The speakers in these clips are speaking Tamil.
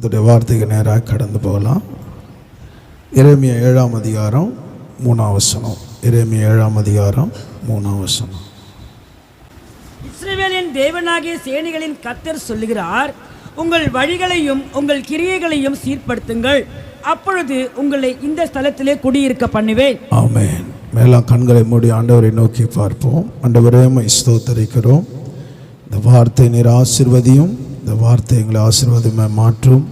கர்த்தருடைய வார்த்தைக்கு நேராக கடந்து போகலாம். எரேமியா 7ஆம் அதிகாரம் 3ஆம் வசனம். எரேமியா 7ஆம் அதிகாரம் 3ஆம் வசனம். இஸ்ரவேலின் தேவனாகிய சேனைகளின் கர்த்தர் சொல்லுகிறார், உங்கள் வழிகளையும் உங்கள் கிரியைகளையும் சீர்படுத்துங்கள், அப்பொழுது உங்களை இந்த ஸ்தலத்திலே குடியிருக்க பண்ணுவேன். ஆமென். மேலாம் கண்களை மூடி ஆண்டவரை நோக்கி பார்ப்போம். ஆண்டவரே, உம்மை ஸ்தோத்திரிக்கிறோம். இந்த வார்த்தை நீர் ஆசீர்வதியும். இந்த வார்த்தை எங்களை ஆசீர்வாதமாக மாற்றும்.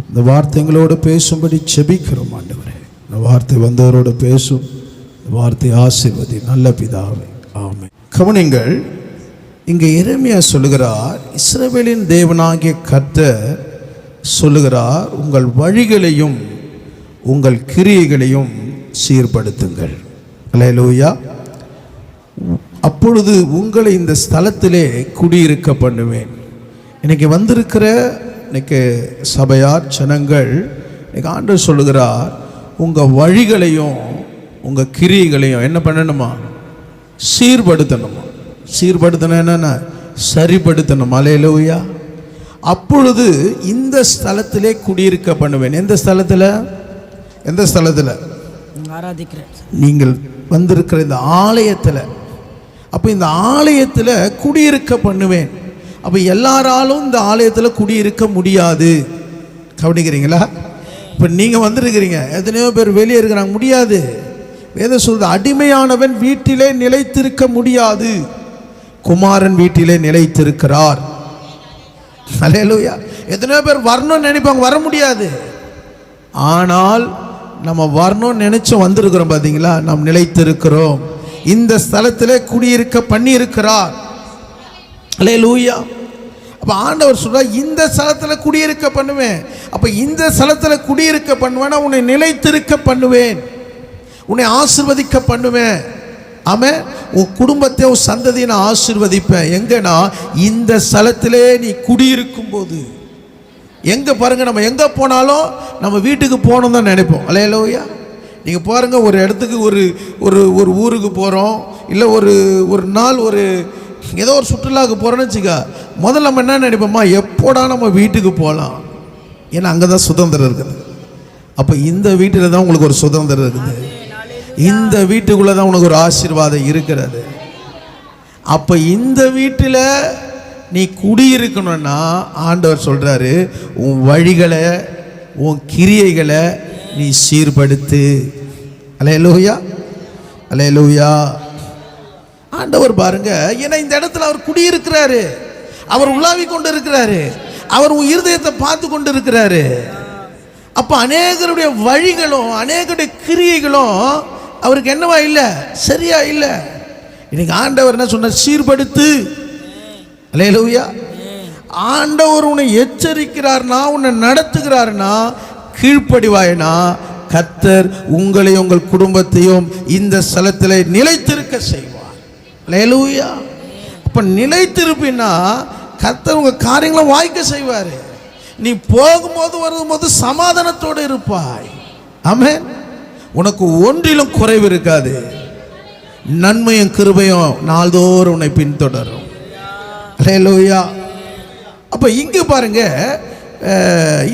இந்த வார்த்தை எங்களோடு பேசும்படி செபிக்கிறோம். ஆண்டவரே, இந்த வார்த்தை வந்தவரோடு பேசும். இந்த வார்த்தை ஆசீர்வதி நல்ல பிதாவே. ஆமென். கவனிங்கள், இங்கே எரேமியா சொல்லுகிறார், இஸ்ரவேலின் தேவனாகிய கர்த்தர் சொல்லுகிறார், உங்கள் வழிகளையும் உங்கள் கிரியைகளையும் சீர்படுத்துங்கள். அல்லேலூயா. அப்பொழுது உங்களை இந்த ஸ்தலத்திலே குடியிருக்க பண்ணுவேன். இன்னைக்கு வந்திருக்கிற இன்னைக்கு சபையார் ஜனங்கள், இன்னைக்கு ஆண்டவர் சொல்லுகிறார், உங்கள் வழிகளையும் உங்கள் கிரியைகளையும் என்ன பண்ணணுமா? சீர்படுத்தணுமா? சீர்படுத்தணும் என்னன்னா சரிப்படுத்தணும். அல்லேலூயா. அப்பொழுது இந்த ஸ்தலத்திலே குடியிருக்க பண்ணுவேன். எந்த ஸ்தலத்தில்? எந்த ஸ்தலத்தில்? ஆராதிக்கிறேன். நீங்கள் வந்திருக்கிற இந்த ஆலயத்தில். அப்போ இந்த ஆலயத்தில் குடியிருக்க பண்ணுவேன். அப்போ எல்லாராலும் இந்த ஆலயத்தில் குடியிருக்க முடியாது. கவனிக்கிறீங்களா? இப்போ நீங்கள் வந்திருக்கிறீங்க, எத்தனையோ பேர் வெளியே இருக்கிறாங்க, முடியாது. வேதம் சொல்றது, அடிமையானவன் வீட்டிலே நிலைத்திருக்க முடியாது, குமாரன் வீட்டிலே நிலைத்திருக்கிறார். அல்லேலூயா. எத்தனையோ பேர் வரணும்னு நினைப்பாங்க, வர முடியாது. ஆனால் நம்ம வரணும்னு நினைச்சு வந்திருக்கிறோம். பார்த்தீங்களா? நாம் நிலைத்திருக்கிறோம். இந்த ஸ்தலத்திலே குடியிருக்க பண்ணி இருக்கிறார். அல்லேலூயா. அப்போ ஆண்டவர் சொல்றார், இந்த ஸ்தலத்தில் குடியிருக்க பண்ணுவேன். அப்போ இந்த ஸ்தலத்தில் குடியிருக்க பண்ணுவேன்னா உன்னை நிலைத்திருக்க பண்ணுவேன், உன்னை ஆசீர்வதிக்க பண்ணுவேன். ஆமென். உன் குடும்பத்தை உன் சந்ததியை நான் ஆசீர்வதிப்பேன். எங்கன்னா இந்த ஸ்தலத்திலே நீ குடியிருக்கும் போது. எங்கே பாருங்கள், நம்ம எங்கே போனாலும் நம்ம வீட்டுக்கு போகணும் தான் நினைப்போம். அல்லேலூயா. நீங்கள் பாருங்கள், ஒரு இடத்துக்கு ஒரு ஒரு ஒரு ஊருக்கு போகிறோம், இல்லை ஒரு நாள் ஏதோ ஒரு சுற்றுலாவுக்கு போகிறோன்னு வச்சுக்க, முதல்ல நம்ம என்ன நினைப்போமா? எப்போடா நம்ம வீட்டுக்கு போகலாம். ஏன்னா அங்கே தான் சுதந்திரம் இருக்குது. அப்போ இந்த வீட்டில் தான் உங்களுக்கு ஒரு சுதந்திரம் இருக்குது. இந்த வீட்டுக்குள்ளே தான் உனக்கு ஒரு ஆசீர்வாதம் இருக்கிறது. அப்போ இந்த வீட்டில் நீ குடியிருக்கணும்னா ஆண்டவர் சொல்கிறாரு, உன் வழிகளை உன் கிரியைகளை நீ சீர்படுத்து. அல்லேலூயா. அல்லேலூயா. ஆண்டவர் பாருங்க, ஏன்னா இந்த இடத்துல அவர் குடியிருக்கிறாரு, அவர் உலாவி கொண்டு இருக்கிறாரு, அவர் உன் இருதயத்தை பார்த்து கொண்டு இருக்கிறாரு. அப்போ அநேகருடைய வழிகளும் அநேகருடைய கிரியைகளும் அவருக்கு என்னவா இல்லை? சரியா இல்லை. இன்னைக்கு ஆண்டவர் என்ன சொன்னார்? சீர்படுத்து. அல்லேலூயா. ஆண்டவர் உன்னை எச்சரிக்கிறார்னா, உன்னை நடத்துகிறார்னா, கீழ்ப்படிவாயினா கர்த்தர் உங்களை உங்கள் குடும்பத்தையும் இந்த ஸ்தலத்தில் நிலைத்திருக்க செய்வார். அல்லேலூயா. அப்ப நிலைத்திருப்பினா கர்த்தர் உங்க காரியங்களை வாய்க்க செய்வார். நீ போகும்போது வரும்போது சமாதானத்தோடு இருப்பாய். ஆமென். உனக்கு ஒன்றிலும் குறைவு இருக்காது. நன்மையும் கிருபையும் நாள்தோறும் உன்னை பின்தொடரும். அல்லேலூயா. அப்ப இங்க பாருங்க,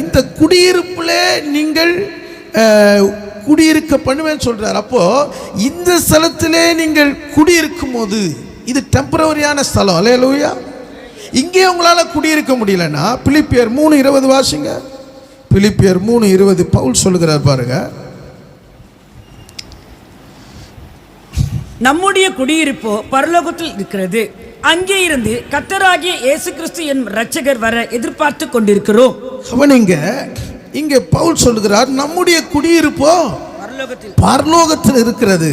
இந்த குடியிருப்புல நீங்கள் குடியிருக்க பண்ணுவேன்னு சொல்றார். அப்போ இந்த ஸ்தலத்திலே நீங்கள் குடியிருக்கும் போது இது டெம்பரவரியான ஸ்தலம். அல்லேலூயா. இங்கே உங்களால குடியிருக்க முடியலன்னா பிலிப்பியர் 3:20 வாசிங்க. பிலிப்பியர் 3:20 பவுல் சொல்லுகிறார் பாருங்க. நம்முடைய குடியிருப்போ பரலோகத்தில் இருக்கிறது, அங்கே இருந்து கர்த்தராகிய இயேசு கிறிஸ்து என் இரட்சகர் வர எதிர்பார்த்து கொண்டிருக்கிறோம். அவனிங்க இங்கே பவுல் சொல்லுகிறார், நம்முடைய குடியிருப்போ பரலோகத்தில் இருக்கிறது,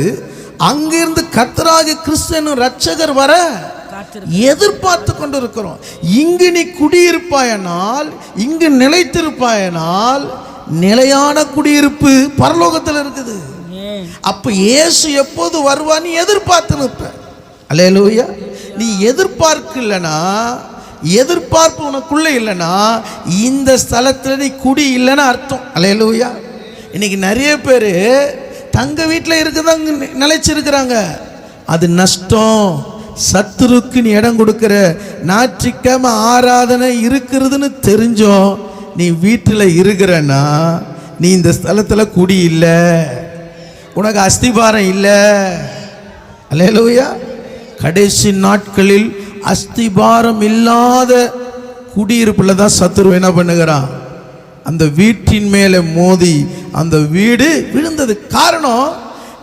அங்கிருந்து கர்த்தராகிய கிறிஸ்து என்னும் இரட்சகர் வர எதிர்பார்த்து கொண்டு இருக்கிறோம். இங்கு நீ குடியிருப்பாயனால், இங்கு நிலைத்திருப்பாயனால், நிலையான குடியிருப்பு பரலோகத்தில் இருக்குது. அப்ப இயேசு எப்போது வருவான்னு எதிர்பார்த்து நிற்ப. அல்லேலூயா. நீ எதிர்பார்க்கலனா, எதிர்பார்ப்பு உனக்குள்ள இல்லைன்னா இந்த ஸ்தலத்தில் நீ குடி இல்லைன்னு அர்த்தம். அல்லேலூயா. இன்னைக்கு நிறைய பேர் தங்க வீட்டில் இருக்குதாங்க நிலைச்சிருக்கிறாங்க. அது நஷ்டம். சத்துருக்கு நீ இடம் கொடுக்கிற ஞாயிற்றுக்கிழமை ஆராதனை இருக்கிறதுன்னு தெரிஞ்சோம் நீ வீட்டில் இருக்கிறன்னா நீ இந்த ஸ்தலத்தில் குடி இல்லை, உனக்கு அஸ்திபாரம் இல்லை. அல்லேலூயா. கடைசி நாட்களில் அஸ்திபாரம் இல்லாத குடியிருப்பில் தான் சத்துரு என்ன பண்ணுகிறான், அந்த வீட்டின் மேலே மோதி அந்த வீடு விழுந்தது. காரணம்,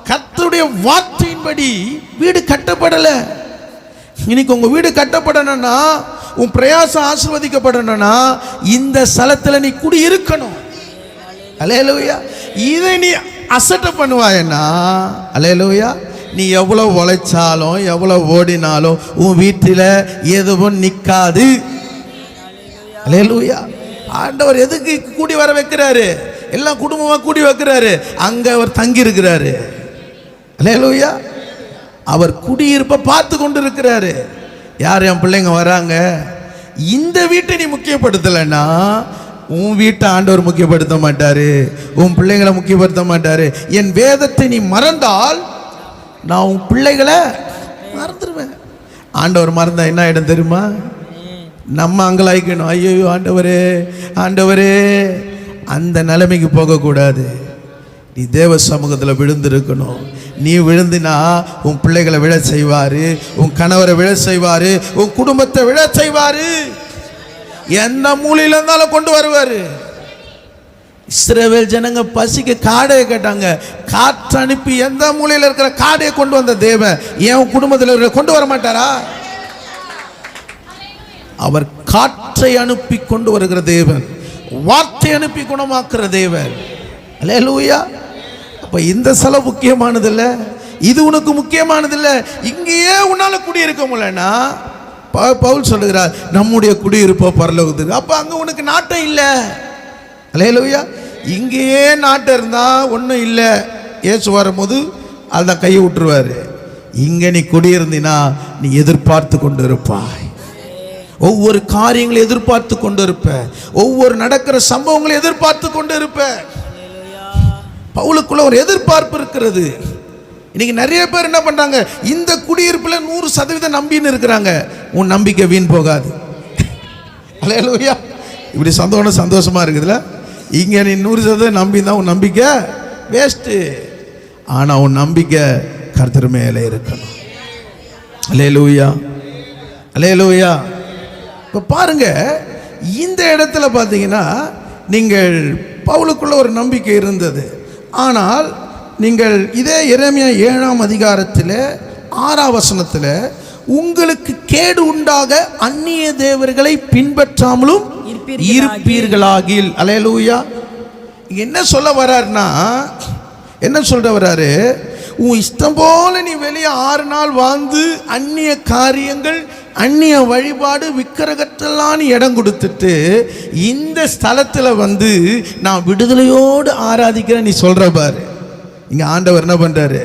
கர்த்தருடைய வார்த்தையின்படி வீடு கட்டப்படலை. இன்னைக்கு உங்க வீடு கட்டப்படணும்னா, உன் பிரயாசம் ஆசீர்வதிக்கப்படணும்னா இந்த ஸ்தலத்தில் நீ குடி இருக்கணும். அல்லேலூயா. இதை நீ அசட்டை பண்ணுவாயன்னா, அல்லேலூயா, நீ எவ்வளோ உழைச்சாலும் எவ்வளோ ஓடினாலும் உன் வீட்டில் எதுவும் நிற்காது. அல்லேலூயா. ஆண்டவர் எதுக்கு கூடி வர வைக்கிறாரு? எல்லாம் குடும்பமாக கூடி வைக்கிறாரு. அங்கே அவர் தங்கி இருக்கிறாரு. அல்லேலூயா. அவர் குடியிருப்பை பார்த்து கொண்டு இருக்கிறாரு. யார் என் பிள்ளைங்க வராங்க, இந்த வீட்டை நீ முக்கியப்படுத்தலைன்னா உன் வீட்டை ஆண்டவர் முக்கியப்படுத்த மாட்டாரு, உன் பிள்ளைங்களை முக்கியப்படுத்த மாட்டாரு. என் வேதத்தை நீ மறந்தால் நான் உன் பிள்ளைகளை மறந்துடுவேன். ஆண்டவர் மறந்தா என்ன ஆயிடும் தெரியுமா? நம்ம அங்கலாய்க்கணும், ஐயோ ஆண்டவரே ஆண்டவரே. அந்த நிலைமைக்கு போகக்கூடாது. நீ தேவ சமூகத்தில் விழுந்திருக்கணும். நீ விழுந்தினா உன் பிள்ளைகளை விழ செய்வாரு, உன் கணவரை விழ செய்வாரு, உன் குடும்பத்தை விழ செய்வாரு. எந்த மூலையில இருந்தாலும் கொண்டு வருவாரு. இஸ்ரவேல் ஜனங்க பசிக்க காடையை கேட்டாங்க. காற்று அனுப்பி எந்த மூலையில் இருக்கிற காடையை கொண்டு வந்த தேவன் என் குடும்பத்தில் கொண்டு வர மாட்டாரா? அவர் காற்றை அனுப்பி கொண்டு வருகிற தேவன், வார்த்தை அனுப்பி குணமாக்குற தேவன். அல்லேலூயா. அப்ப இந்த ஸ்தலம் முக்கியமானது இல்லை, இது உனக்கு முக்கியமானது இல்லை. இங்கேயே உன்னால குடியிருக்க முடியலன்னா பவுல் சொல்லுகிறார், நம்முடைய குடியிருப்போ பரலோகத்துக்கு. அப்ப அங்க உனக்கு நாட்டம் இல்லை. அல்லேலூயா. இங்கேயே நாட்டம் இருந்தா ஒன்றும் இல்லை. ஏசு வரும்போது அதான் கையை விட்டுருவாரு. இங்க நீ குடியிருந்தினா நீ எதிர்பார்த்து கொண்டு இருப்பாய். ஒவ்வொரு காரியங்களை எதிர்பார்த்து கொண்டு இருப்ப, ஒவ்வொரு நடக்கிற சம்பவங்களை எதிர்பார்த்து கொண்டு இருப்ப. பவுலுக்குள்ள ஒரு எதிர்பார்ப்பு இருக்கிறது. இன்னைக்கு நிறைய பேர் என்ன பண்றாங்க, இந்த குடியிருப்புல 100% நம்பின்னு இருக்கிறாங்க. உன் நம்பிக்கை வீண் போகாது. அல்லேலூயா. இப்படி சந்தோஷமா இருக்குதுல்ல. இங்க நீ 100% நம்பி தான் உன் நம்பிக்கை வேஸ்ட். ஆனா உன் நம்பிக்கை கர்த்தர் மேலே இருக்கணும். அல்லேலூயா. அல்லேலூயா. இப்போ பாருங்க, இந்த இடத்துல பார்த்தீங்கன்னா நீங்கள் பவுலுக்குள்ள ஒரு நம்பிக்கை இருந்தது. ஆனால் நீங்கள் இதே எரேமியா 7ஆம் அதிகாரத்தில் 6ஆம் வசனத்தில் உங்களுக்கு கேடு உண்டாக அந்நிய தேவர்களை பின்பற்றாமலும் இருப்பீர்களாகில். அல்லேலூயா. என்ன சொல்ல வர்றாருன்னா, என்ன சொல்ற வர்றாரு, உன் இஷ்டம் போல நீ வெளியே 6 நாள் வாழ்ந்து அந்நிய காரியங்கள் அந்நிய வழிபாடு விக்கிரகத்தெல்லாம் நீ இடம் கொடுத்துட்டு இந்த ஸ்தலத்தில் வந்து நான் விடுதலையோடு ஆராதிக்கிறேன் நீ சொல்ற பாரு. இங்க ஆண்டவர் என்ன பண்றாரு,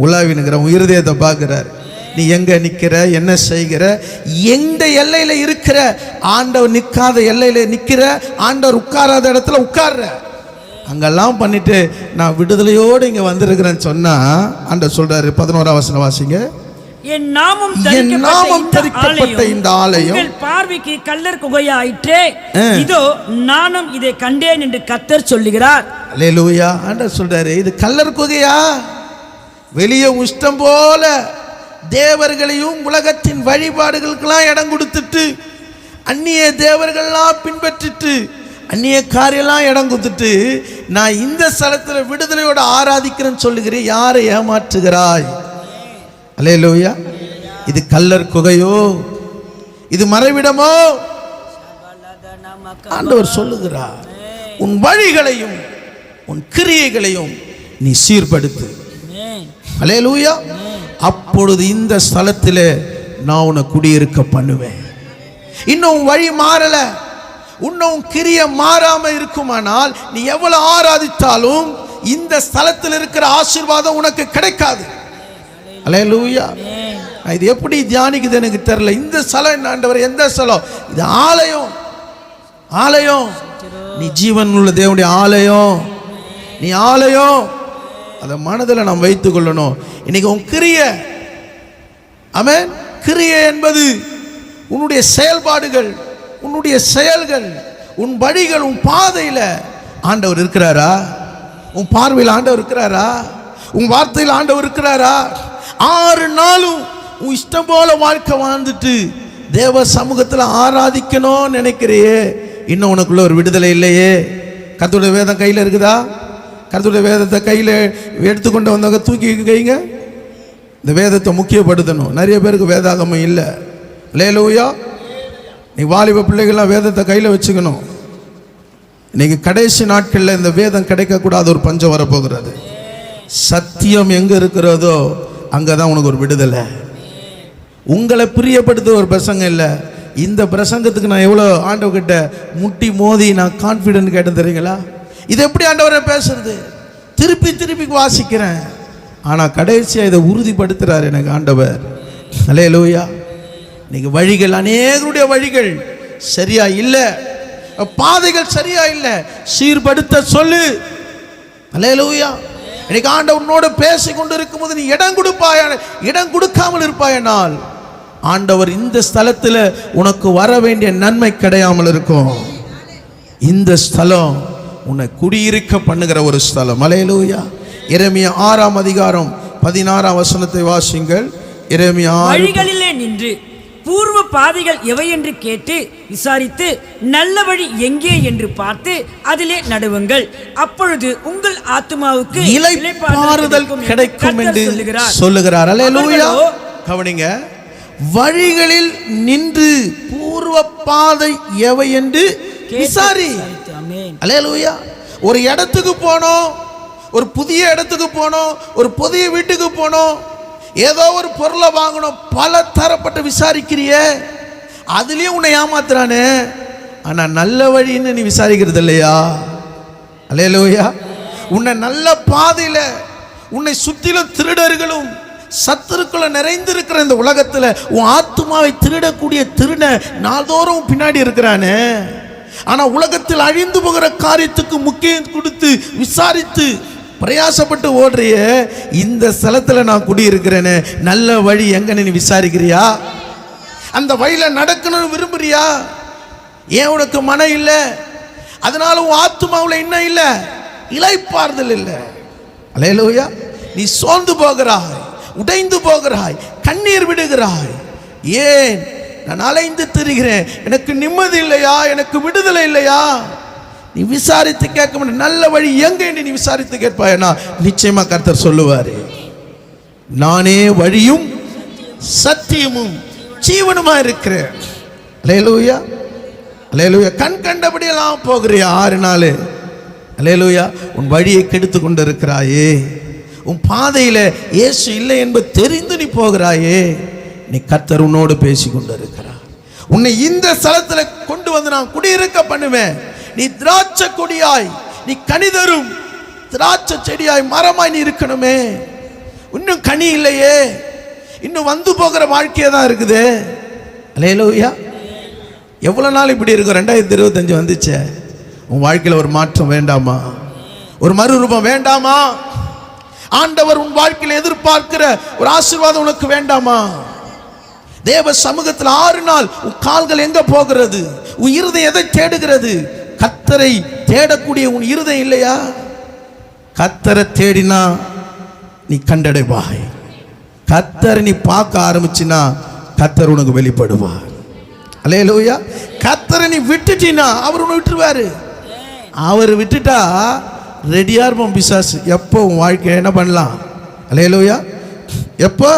உலாவினுங்கிற உயிர்தயத்தை பார்க்கிறார். நீ எங்க நிக்கிற, என்ன செய்கிற, எந்த எல்லையில இருக்கிற, ஆண்டவர் நிற்காத எல்லையில நிக்கிற, ஆண்டவர் உட்காராத இடத்துல உட்கார்ற, அங்கெல்லாம் பண்ணிட்டு நான் விடுதலையோடு இங்க வந்திருக்கிறேன்னு சொன்னா ஆண்டவர் சொல்றாரு. 11ஆம் வசனம் வாசிங்க. என் நாமம் தரிக்கப்பட்ட இந்த ஆலயம் உங்கள் பார்வைக்கு கல்லர் குகையாயிற்றே, இதோ நானும் இதை கண்டேன் என்று கர்த்தர் சொல்லுகிறார். அல்லேலூயா. ஆண்டவர் சொல்றாரு, இது கல்லர் குகையா? வெளியே இஷ்டம் போல தேவர்களையும் உலகத்தின் வழிபாடுகளுக்கெல்லாம் இடம் கொடுத்துட்டு அந்நிய தேவர்கள்லாம் பின்பற்றிட்டு அந்நிய காரியெல்லாம் இடம் கொடுத்துட்டு நான் இந்த ஸ்தலத்தில் விடுதலையோட ஆராதிக்கிறேன்னு சொல்லுகிறேன். யாரை ஏமாற்றுகிறாய்? அல்லேலூயா. இது கல்லர் குகையோ, இது மறைவிடமோ? ஆண்டவர் சொல்லுகிறார், உன் வழிகளையும் உன் கிரியைகளையும் நீ சீர்படுத்து. அல்லேலூயா. அப்பொழுது இந்த ஸ்தலத்திலே நான் உன்னை குடியிருக்க பண்ணுவேன். இன்னும் வழி மாறல, இன்னும் கிரிய மாறாம இருக்குமானால் நீ எவ்வளவு ஆராதித்தாலும் இந்த ஸ்தலத்தில் இருக்கிற ஆசீர்வாதம் உனக்கு கிடைக்காது. அல்லேலூயா. இது எப்படி தியானிக்குது எனக்கு தெரியல. இந்த ஸ்தலம் என்ன ஆண்டவர்? எந்த ஸ்தலம் இது? ஆலயம். ஆலயம். நீ ஜீவன் உள்ள தேவனுடைய ஆலயம். நீ ஆலயம். அதை மனதில் நாம் வைத்துக் கொள்ளணும். இன்னைக்கு உன் கிரியை, ஆமென், கிரியை என்பது உன்னுடைய செயல்பாடுகள், உன்னுடைய செயல்கள், உன் வழிகள், உன் பாதையில ஆண்டவர் இருக்கிறாரா? உன் பார்வையில் ஆண்டவர் இருக்கிறாரா? உன் வார்த்தையில் ஆண்டவர் இருக்கிறாரா? 6 நாளும் உன் இஷ்டம் போல வாழ்க்கை வாழ்ந்துட்டு தேவ சமூகத்தில் ஆராதிக்கணும்னு நினைக்கிறியே, இன்னும் உனக்குள்ள ஒரு விடுதலை இல்லையே. கர்த்தருடைய வேதம் கையில் இருக்குதா? கர்த்தருடைய வேதத்தை கையில் எடுத்துக்கொண்டு வந்தவங்க தூக்கி கைங்க. இந்த வேதத்தை முக்கியப்படுத்தணும். நிறைய பேருக்கு வேதாகமம் இல்லை. அல்லேலூயா. நீ வாலிப பிள்ளைகள்லாம் வேதத்தை கையில் வச்சுக்கணும். இன்னைக்கு கடைசி நாட்களில் இந்த வேதம் கிடைக்கக்கூடாத ஒரு பஞ்சம் வரப்போகிறது. சத்தியம் எங்கே இருக்கிறதோ அங்கே தான் உனக்கு ஒரு விடுதலை. உங்களை பிரியப்படுத்த ஒரு பிரசங்கம் இல்லை. இந்த பிரசங்கத்துக்கு நான் எவ்வளோ ஆண்டவர்கிட்ட முட்டி மோதி நான் கான்ஃபிடென்ட் கேட்டேன் தெரியுங்களா? இது எப்படி ஆண்டவரை பேசுறது? திருப்பி திருப்பி வாசிக்கிறேன், ஆனால் கடைசியாக இதை உறுதிப்படுத்துகிறார் எனக்கு ஆண்டவர். அல்லேலூயா. இன்னைக்கு வழிகள், அநேகருடைய வழிகள் சரியா இல்லை, பாதைகள் சரியா இல்லை, சீர்படுத்த சொல்லு. அல்லேலூயா. இன்னைக்கு ஆண்டவனோடு பேசி கொண்டு இருக்கும்போது நீ இடம் கொடுப்பாய, இடம் கொடுக்காமல் இருப்பாயனால் ஆண்டவர் இந்த ஸ்தலத்தில் உனக்கு வர வேண்டிய நன்மை கிடையாமல் இருக்கும். இந்த ஸ்தலம் உன்னை குடியிருக்க பண்ணுகிற ஒரு ஸ்தலம். அல்லேலூயா. எரேமியா 6ஆம் அதிகாரம் 16ஆம் வசனத்தை வாசிங்கள். எரேமியா 6. வழிகளிலே நின்று பூர்வ பாதைகள் எவை என்று கேட்டு விசாரித்து நல்ல வழி எங்கே என்று பார்த்து அதிலே நடுவுங்கள், அப்பொழுது உங்கள் ஆத்துமாவுக்கு இளைப்பாறுதல் கிடைக்கும் என்று சொல்லுகிறார். அல்லேலூயா. கவனிங்க, வழிகளில் நின்று பூர்வ பாதை எவை என்று விசாரி. அல்லேலூயா. ஒரு இடத்துக்கு போனோம், ஒரு புதிய இடத்துக்கு போனோம், ஒரு புதிய வீட்டுக்கு போனோம், ஏதோ ஒரு பொருளை வாங்கணும், பல தரப்பட்டு விசாரிக்கிறியே, அதுலயும் உன்னை ஏமாத்துறானே. ஆனா நல்ல வழின்னு நீ விசாரிக்கிறது இல்லையா? அல்லேலூயா. உன்னை நல்ல பாதையில, உன்னை சுத்திலும் திருடர்களும் சத்துருக்களும் நிறைந்திருக்கிற இந்த உலகத்துல உன் ஆத்துமாவை திருடக்கூடிய திருட நாள்தோறும் பின்னாடி இருக்கிறானே. ஆனா உலகத்தில் அழிந்து போகிற காரியத்துக்கு முக்கியம் கொடுத்து விசாரித்து பிரயாசப்பட்டு ஓடுறிய இந்த ஸ்தலத்துல நான் குடியிருக்கிறேனே, நல்ல வழி எங்கன்னு நீ விசாரிக்கிறியா? அந்த வழியில நடக்கணும்னு விரும்புறியா? ஏன் உனக்கு மனம் இல்லை? அதனால உன் ஆத்துமாவுல என்ன இல்லை? இளைப்பாறுதல் இல்லை. அல்லேலூயா. நீ சோர்ந்து போகிறாய், உடைந்து போகிறாய், கண்ணீர் விடுகிறாய். ஏன்? நான் அலைந்து திரிகிறேன், எனக்கு நிம்மதி இல்லையா? எனக்கு விடுதலை இல்லையா? நீ விசாரித்து கேட்க முடியும். நல்ல வழி எங்க நீ விசாரித்து கேட்பாயனா நிச்சயமா கர்த்தர் சொல்லுவாரு, நானே வழியும் சத்தியமும் ஜீவனுமா இருக்கிறேன். அல்லேலூயா. அல்லேலூயா. கண் கண்டபடியெல்லாம் போகிறியா 6 நாள்? அல்லேலூயா. உன் வழியை கெடுத்து கொண்டு இருக்கிறாயே, உன் பாதையில இயேசு இல்லை என்பது தெரிந்து நீ போகிறாயே, நீ கர்த்தர் உன்னோடு பேசி கொண்டு இருக்கிறார். உன்னை இந்த ஸ்தலத்துல கொண்டு வந்து நான் குடியிருக்க பண்ணுவேன். நீ திராட்சை கொடியாய், நீ கனிதரும் திராட்சை செடியாய், மரமாய் நீ இருக்கணுமே. இன்னும் கனி இல்லையே, இன்னும் வந்து போகிற வாழ்க்கையே தான் இருக்குது. அல்லேலூயா. எவ்வளவு நாள் இப்படி இருக்கும்? 2025 வந்துச்சே. உன் வாழ்க்கையில் ஒரு மாற்றம் வேண்டாமா? ஒரு மறுரூபம் வேண்டாமா? ஆண்டவர் உன் வாழ்க்கையில் எதிர்பார்க்கிற ஒரு ஆசீர்வாதம் உனக்கு வேண்டாமா? தேவ சமூகத்தில் 6 நாள் உன் கால்கள் எங்க போகிறது? உன் இருதயம் எதை தேடுகிறது? கர்த்தரை தேடக்கூடிய உன் இருதயம் இல்லையா? கர்த்தரை தேடினா நீ கண்டடைவாய். கர்த்தரை நீ பார்க்க ஆரம்பிச்சினா கர்த்தர் உனக்கு வெளிப்படுவார். அல்லேலூயா. கர்த்தரை நீ விட்டுட்டினா அவர் உன்னை விட்டுருவாரு. அவர் விட்டுட்டா ரெடியா இருப்போம் பிசாசு. எப்போ உன் வாழ்க்கை என்ன பண்ணலாம்? அல்லேலூயா. எப்போ?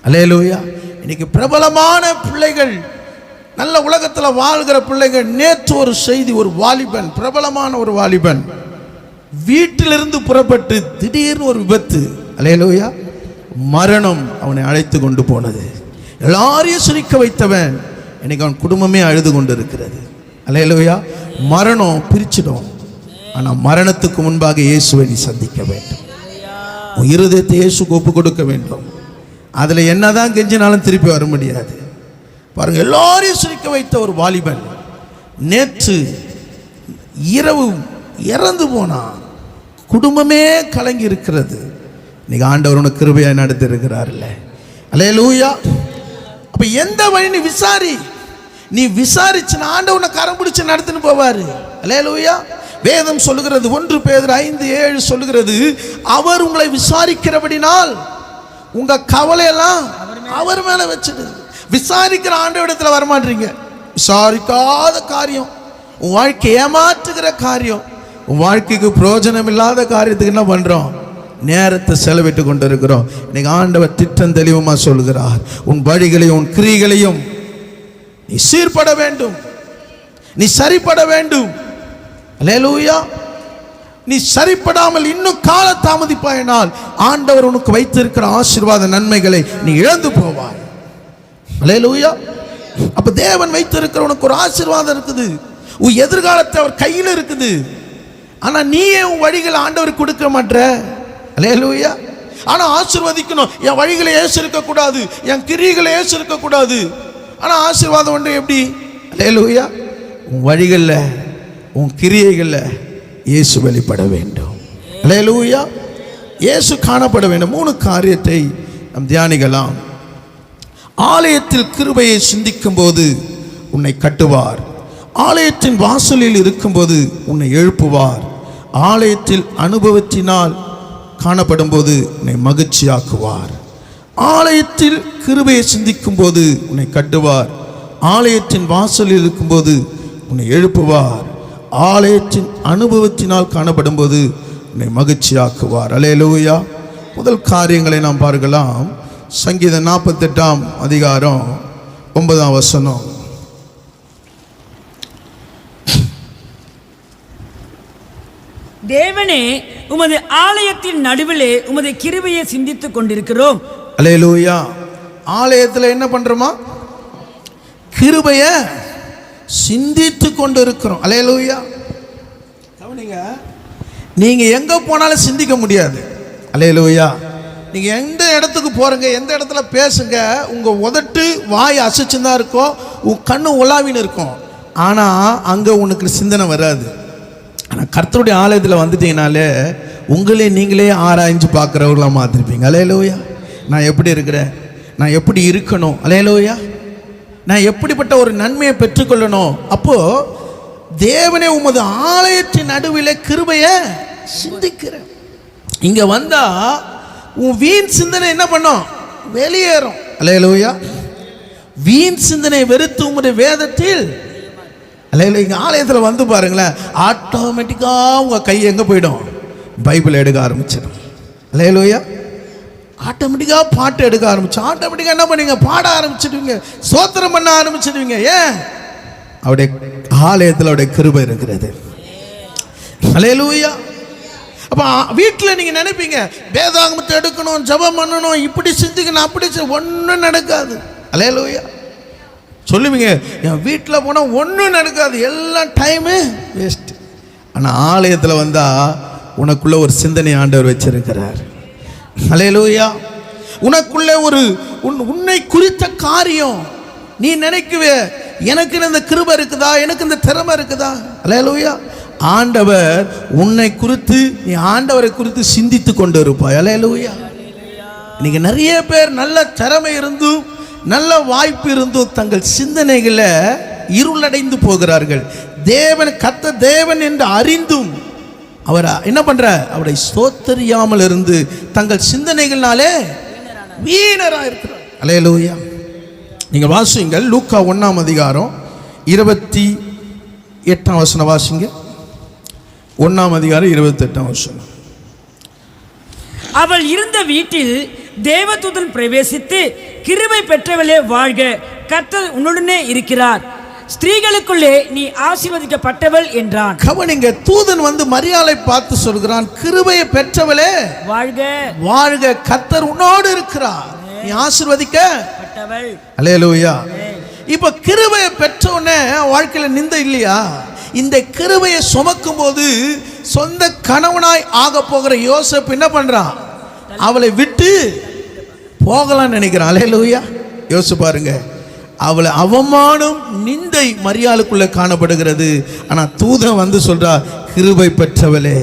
அல்லேலூயா. இன்னைக்கு பிரபலமான பிள்ளைகள், நல்ல உலகத்தில் வாழ்கிற பிள்ளைகள். நேற்று ஒரு செய்தி, ஒரு வாலிபன், பிரபலமான ஒரு வாலிபன் வீட்டிலிருந்து புறப்பட்டு திடீர்னு ஒரு விபத்து. அல்லேலூயா. மரணம் அவனை அழைத்து கொண்டு போனது. எல்லாரையும் சிரிக்க வைத்தவன் இன்னைக்கு அவன் குடும்பமே அழுது கொண்டு இருக்கிறது. அல்லேலூயா. மரணம் பிரிச்சிடும், ஆனால் மரணத்துக்கு முன்பாக இயேசுவை நீ சந்திக்க வேண்டும். உன் இருதயத்தை இயேசுக்கு ஒப்பு கொடுக்க வேண்டும். அதில் என்னதான் கெஞ்சினாலும் திருப்பி வர முடியாது. பாருங்க, எல்லாரையும் சிரிக்க வைத்த ஒரு வாலிபன் நேற்று இரவு இறந்து போனான். குடும்பமே கலங்கி இருக்கிறது. இன்னைக்கு ஆண்டவர் உனக்கு கிருபையாய் நடத்தி இருக்கிறார்ல. அல்லேலூயா. அப்ப எந்த வழி நீ விசாரி. நீ விசாரிச்சு ஆண்டவர் உன்னை கரம் பிடிச்சு நடத்தின்னு போவாரு. அல்லேலூயா. வேதம் சொல்லுகிறது, 1 பேதுரு 5:7 சொல்லுகிறது, அவர் உங்களை விசாரிக்கிறபடினால் உங்க கவலையெல்லாம் அவர் மேல வச்சுடு. விசாரிக்கிற ஆண்டவரிடத்துல வரமாட்டீங்க. விசாரிக்காத காரியம், உன் வாழ்க்கை ஏமாற்றுகிற காரியம், உன் வாழ்க்கைக்கு பிரயோஜனம் இல்லாத காரியத்துக்கு என்ன பண்றோம்? நேரத்தை செலவிட்டு கொண்டு இருக்கிறோம். இன்னைக்கு ஆண்டவர் திட்டம் தெளிவுமா சொல்கிறார், உன் வழிகளையும் உன் கிரியைகளையும் நீ சீர்பட வேண்டும், நீ சரிப்பட வேண்டும். அல்லேலூயா. நீ சரிப்படாமல் இன்னும் கால தாமதிப்பாயினால் ஆண்டவர் உனக்கு வைத்திருக்கிற ஆசீர்வாத நன்மைகளை நீ இழந்து போவாய். அல்லேலூயா. அப்ப தேவன் வைத்திருக்கிற உனக்கு ஒரு ஆசீர்வாதம் இருக்குது, உன் எதிர்காலத்தை அவர் கையில் இருக்குது. ஆனா நீயே உன் வழிகளை ஆண்டவர் கொடுக்க மாட்ற. அல்லேலூயா. ஆனா ஆசீர்வதிக்கணும், என் வழிகளை ஏசிருக்க கூடாது, என் கிரியைகளை ஏசிருக்க கூடாது. ஆனா ஆசீர்வாதம் ஒன்று எப்படி? அல்லேலூயா. உன் வழிகள்ல உன் கிரியைகளில் இயேசு வெளிப்பட வேண்டும். அல்லேலூயா. இயேசு காணப்பட வேண்டும். 3 காரியத்தை நாம் தியானிக்கலாம். ஆலயத்தில் கிருபையை சிந்திக்கும் போது உன்னை கட்டுவார். ஆலயத்தின் வாசலில் இருக்கும்போது உன்னை எழுப்புவார். ஆலயத்தில் அனுபவத்தினால் காணப்படும் போது உன்னை மகிழ்ச்சியாக்குவார். ஆலயத்தில் கிருபையை சிந்திக்கும் போது உன்னை கட்டுவார். ஆலயத்தின் வாசலில் இருக்கும்போது உன்னை எழுப்புவார். ஆலயத்தின் அனுபவத்தினால் காணப்படும் போது உன்னை மகிழ்ச்சியாக்குவார். அல்லேலூயா. முதல் காரியங்களை நாம் பார்க்கலாம். சங்கீதம் 48ஆம் அதிகாரம் 9ஆம் வசனம். தேவனே, உமது ஆலயத்தின் நடுவிலே உமது கிருபையை சிந்தித்துக் கொண்டிருக்கிறோம். அல்லேலூயா. ஆலயத்தில் என்ன பண்றோமா? கிருபையை சிந்தித்து கொண்டு இருக்கிறோம். அல்லேலூயா. கவனிங்க, நீங்க எங்க போனாலும் சிந்திக்க முடியாது. அல்லேலூயா. நீங்க எந்த இடத்துக்கு போறீங்க, எந்த இடத்துல பேசுங்க, உங்க உதட்டு வாய் அசைச்சுதான் இருக்கும், உன் கண்ணு உலாவின்னு இருக்கும். ஆனா அங்க உனக்கு சிந்தனை வராது. ஆனா கர்த்தருடைய ஆலயத்தில் வந்துட்டீங்கனாலே உங்களே நீங்களே ஆராய்ஞ்சு பார்க்குறவர்களாக மாற்றிருப்பீங்க. அல்லேலூயா. நான் எப்படி இருக்கிறேன், நான் எப்படி இருக்கணும், அல்லேலூயா, நான் எப்படிப்பட்ட ஒரு நன்மையை பெற்றுக்கொள்ளணும். அப்போ தேவனே உமது ஆலயத்தின் நடுவில் கிருபையை சிந்திக்கிறேன். இங்க வந்தா உன் வீண் சிந்தனை என்ன பண்ணும்? வெளியேறும். அல்லேலூயா. வீண் சிந்தனை வெறுத்து உங்களுடைய வேதத்தில், அல்லேலூயா, இங்க ஆலயத்தில் வந்து பாருங்களேன், ஆட்டோமேட்டிக்கா உங்க கை எங்க போயிடும்? பைபிள் எடுக்க ஆரம்பிச்சிடும். அல்லேலூயா. ஆட்டோமேட்டிக்காக பாட்டு எடுக்க ஆரம்பிச்சு ஆட்டோமேட்டிக்காக என்ன பண்ணுவீங்க? பாட ஆரம்பிச்சிடுவீங்க, ஸ்தோத்திரம் பண்ண ஆரம்பிச்சிடுவீங்க. ஏன்? அவருடைய ஆலயத்தில் அவருடைய கிருபை இருக்கிறது. அல்லேலூயா. அப்போ வீட்டில் நீங்கள் நினைப்பீங்க வேதாகமத்தை எடுக்கணும், ஜெபம் பண்ணணும், இப்படி சிந்திக்கணும், அப்படி ஒன்றும் நடக்காது. அல்லேலூயா. சொல்லுவீங்க என் வீட்டில் போனால் ஒன்றும் நடக்காது, எல்லாம் டைமு வேஸ்ட். ஆனால் ஆலயத்தில் வந்தால் உனக்குள்ள ஒரு சிந்தனை ஆண்டவர் வச்சிருக்கிறார். அல்லேலூயா. உனக்குள்ளே ஒரு உன்னை குறித்த காரியம் நீ நினைக்குவே, எனக்கு இந்த கிருபை இருக்குதா, எனக்கு இந்த திறமை இருக்குதா? அல்லேலூயா. ஆண்டவர் உன்னை குறித்து, நீ ஆண்டவரை குறித்து சிந்தித்து கொண்டு இருப்பாய். அல்லேலூயா. இன்னைக்கு நிறைய பேர் நல்ல திறமை இருந்தும் நல்ல வாய்ப்பு இருந்தும் தங்கள் சிந்தனைகளை இருளடைந்து போகிறார்கள். தேவன் கர்த்த தேவன் என்று அறிந்தும் அவர் என்ன பண்ற? அவரை ஸ்தோத்தரியாமல் இருந்து தங்கள் சிந்தனைகள்னாலே வீணரா இருக்கிறார். அல்லேலூயா. நீங்க வாசிங்கள் லூக்கா 1ஆம் அதிகாரம் 28ஆம் வசனம் வாசிங்க. 1ஆம் அதிகாரம் 28ஆம் வசனம். அவள் இருந்த வீட்டில் தேவதூதன் பிரவேசித்து, கிருபை பெற்றவளே வாழ்க, கர்த்தர் உன்னுடனே இருக்கிறார், ஸ்திரீகளுக்குள்ளே நீ ஆசீர்வதிக்கப்பட்டவள் என்றான். கவனிங்க, தூதன் வந்து மரியாளை பார்த்து சொல்கிறான், கிருபையை பெற்றவளே வாழ்க, வாழ்க, கர்த்தர் உன்னோடு இருக்கிறார், நீ ஆசீர்வதிக்கப்பட்டவள். அல்லேலூயா. இப்ப கிருபையை பெற்றவனே வாழ்க்கையில நிந்தை இல்லையா? இந்த கிருபையை சுமக்கும் போது சொந்த கணவனாய் ஆக போகிற யோசேப்பு என்ன பண்றான்? அவளை விட்டு போகலாம் நினைக்கிறான். அல்லேலூயா. யோசிச்சு பாருங்க, அவளை அவமானம் நிந்தை மரியாளுக்குள்ள காணப்படுகிறது. ஆனா தூதன் வந்து சொல்றா, கிருபை பெற்றவளே,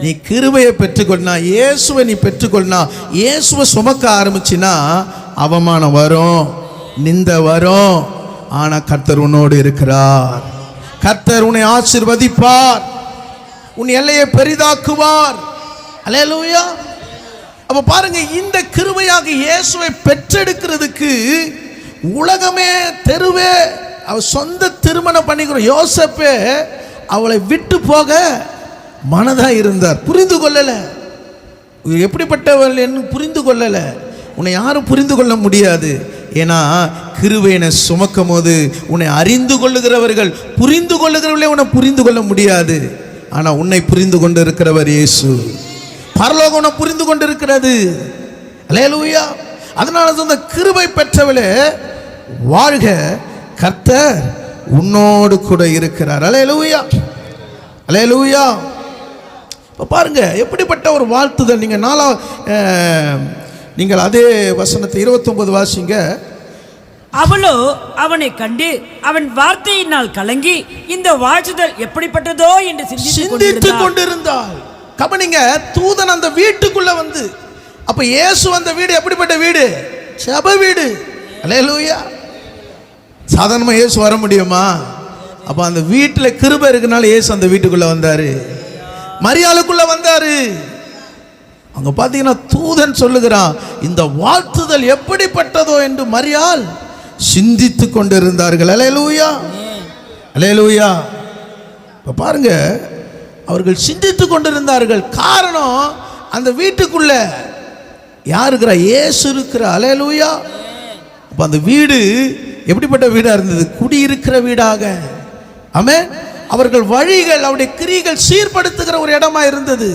நீ கிருபையை பெற்றுக்கொள்ளா, இயேசுவை நீ பெற்றுக்கொள்ளா, இயேசுவை சுமக்க ஆரம்பிச்சினா அவமானம் வரும், நிந்தை வரும், ஆனா கர்த்தர் உன்னோடு இருக்கிறார். கர்த்தர் உன்னை ஆசீர்வதிப்பார், உன் எல்லையை பெரிதாக்குவார். அல்லேலூயா. அப்ப பாருங்க, இந்த கிருபையாக இயேசுவை பெற்றெடுக்கிறதுக்கு உலகமே தெருவே அவ சொந்த திருமணம் பண்ணிக்கிறோம். யோசேப்பே அவளை விட்டு போக மனதா இருந்தார். புரிந்து கொள்ளல, எப்படிப்பட்டவள் என்று புரிந்து கொள்ளல. உன்னை யாரும் புரிந்து கொள்ள முடியாது. ஏன்னா கிருபையினை சுமக்கும் போது உன்னை அறிந்து கொள்ளுகிறவர்கள், புரிந்து கொள்ளுகிறவர்களே உன்னை புரிந்து கொள்ள முடியாது. ஆனா உன்னை புரிந்து கொண்டு இருக்கிறவர் இயேசு. பரலோகம் உன்னை புரிந்து கொண்டு இருக்கிறது. அல்லேலூயா. அதனால அந்த கிருபை பெற்றவளே வாழ்க, கர்த்தர் உன்னோடு கூட இருக்கிறார். அல்லேலூயா, அல்லேலூயா. இப்போ பாருங்க எப்படிப்பட்ட ஒரு வாழ்த்துதல். நீங்கள் அதே வசனத்தை 29 வாசிங்க. அவளோ அவனை கண்டு அவன் வார்த்தையினால் கலங்கி இந்த வாழ்த்துதல் எப்படிப்பட்டதோ என்று சிந்தித்து கொண்டிருந்தாள். கவனிங்க, தூதன் அந்த வீட்டுக்குள்ள வந்து, அப்ப இயேசு அந்த வீடு எப்படிப்பட்ட வீடு? ஜெப வீடு. அல்லேலூயா. சாதாரணமா இயேசு வர முடியுமா? அப்ப அந்த வீட்டுல கிருபை இருக்கனால இயேசு அந்த வீட்டுக்குள்ள வந்தாரு, மரியாளுக்குள்ள வந்தாரு. அங்க பாத்தீங்கன்னா தூதன் சொல்லுகிறான் இந்த வாழ்த்துதல் எப்படிப்பட்டதோ என்று மரியாள் சிந்தித்து கொண்டிருந்தார்கள். அல்லேலூயா, அல்லேலூயா. இப்ப பாருங்க, அவர்கள் சிந்தித்து கொண்டிருந்தார்கள். காரணம், அந்த வீட்டுக்குள்ள யார் இருக்கிறா? இயேசு இருக்கிறா. அல்லேலூயா. அப்ப அந்த வீடு எப்படிப்பட்ட வீடா இருந்தது? குடியிருக்கிற வீடாக. ஆமென். அவர்கள் வழிகள், அவருடைய கிரியைகள் சீர்படுத்துகிற ஒரு இடமா இருந்தது.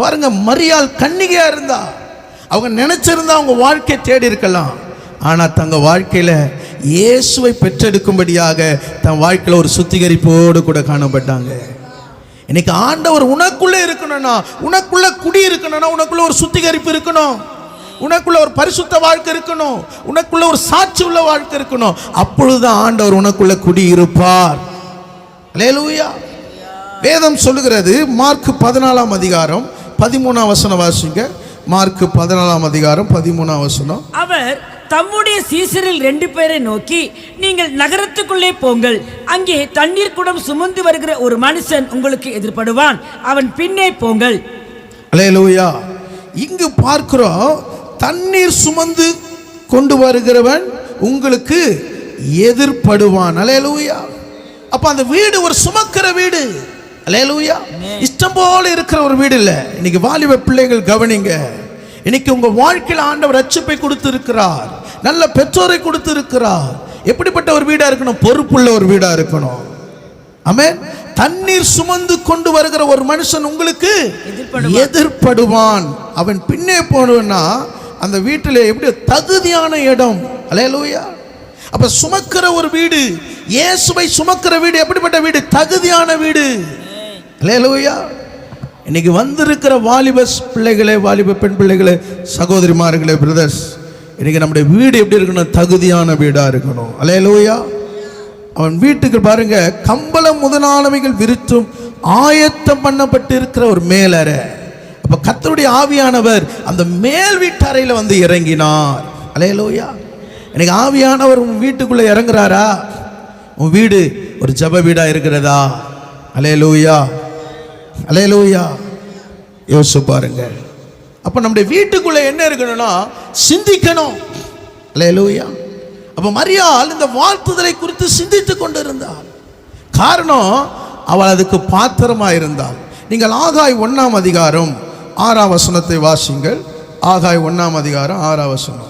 பாருங்க, மரியாள் கன்னிகையா இருந்தா. அவங்க நினைச்சிருந்தா அவங்க வாழ்க்கையை தேடி இருக்கலாம். ஆனா தங்க வாழ்க்கையில இயேசுவை பெற்றெடுக்கும்படியாக தன் வாழ்க்கையில ஒரு சுத்திகரிப்போடு கூட காணப்பட்டாங்க. இன்னைக்கு ஆண்டவர் உனக்குள்ள இருக்கணும்னா, உனக்குள்ள குடி இருக்கணும்னா, உனக்குள்ள ஒரு சுத்திகரிப்பு இருக்கணும், உனக்குள்ள ஒரு பரிசுத்த வாழ்க்கை இருக்கணும், உனக்குள்ள ஒரு சாட்சி உள்ள வாழ்க்கை இருக்கணும். அப்பொழுதுதான் ஆண்டவர் உனக்குள்ள குடி இருப்பார். அல்லேலூயா. வேதம் சொல்லுகிறது, மார்க் 14 அதிகாரம் 13 வசனம் வாசிங்க. மார்க் 14 அதிகாரம் 13 வசனம். அவர் தம்முடைய சீசரில் 2 பேரை நோக்கி, நீங்கள் நகரத்துக்குள்ளே போங்கள், அங்கே தண்ணீர் குடம் சுமந்து வருகிற ஒரு மனுஷன் உங்களுக்கு எதிர்படுவான், அவன் பின்னே போங்கள். அல்லேலூயா. இங்கு பார்க்கிறோம், தண்ணீர் சுமந்து கொண்டு வருகிறவன் உங்களுக்கு எதிர்படுவான். அல்லேலூயா. அப்ப அந்த வீடு ஒரு சுமக்கிற வீடு. அல்லேலூயா. இஷ்டம் போல இருக்கிற ஒரு வீடு இல்ல. இன்னைக்கு வாலிப பிள்ளைகள் கவனிங்க, இன்னைக்கு உங்க வாழ்க்கையில் ஆண்டவர் ரட்சிப்பை கொடுத்திருக்கிறார், நல்ல பெற்றோரை கொடுத்திருக்கிறார். எப்படிப்பட்ட ஒரு வீடா இருக்கணும்? பொறுப்புள்ள ஒரு வீடா இருக்கணும். ஆமென். தண்ணீர் சுமந்து கொண்டு வருகிற ஒரு மனுஷன் உங்களுக்கு எதிர்படுவான், அவன் பின்னே போனா அந்த வீட்டில் எப்படி தகுதியான இடம். அல்லேலூயா. அப்ப சுமக்கிற ஒரு வீடு, இயேசுவை சுமக்கிற வீடு எப்படிப்பட்ட வீடு? தகுதியான வீடு. அல்லேலூயா. இன்னைக்கு வந்திருக்கிற வாலிப பிள்ளைகளே, வாலிப பெண் பிள்ளைகளே, சகோதரிமார்களே, பிரதர்ஸ், இன்னைக்கு நம்முடைய வீடு எப்படி இருக்கணும்? தகுதியான வீடா இருக்கணும். அல்லேலூயா. அவன் வீட்டுக்கு பாருங்க, கம்பளம் முதலானவைகள் விரித்தும் ஆயத்தம் பண்ணப்பட்டு இருக்கிற ஒரு மேலறை. அப்ப கர்த்தருடைய ஆவியானவர் அந்த மேல் வீட்டறையில வந்து இறங்கினார். அல்லேலூயா. இன்னைக்கு ஆவியானவர் உன் வீட்டுக்குள்ள இறங்குறாரா? உன் வீடு ஒரு ஜெப வீடா இருக்கிறதா? அல்லேலூயா, அல்லேலூயா. யோசிச்சு பாருங்க. அப்ப நம்முடைய வீட்டுக்குள்ள என்ன இருக்கணும்னா சிந்திக்கணும். அல்லேலூயா. அப்ப மரியாள் இந்த வாழ்த்துதலை குறித்து சிந்தித்து கொண்டிருந்தாள். காரணம், அவள் அதுக்கு பாத்திரமா இருந்தாள். நீங்கள் ஆகாய் 1 அதிகாரம் 6 வசனத்தை வாசிங்கள். ஆகாய் 1 அதிகாரம் 6 வசனம்.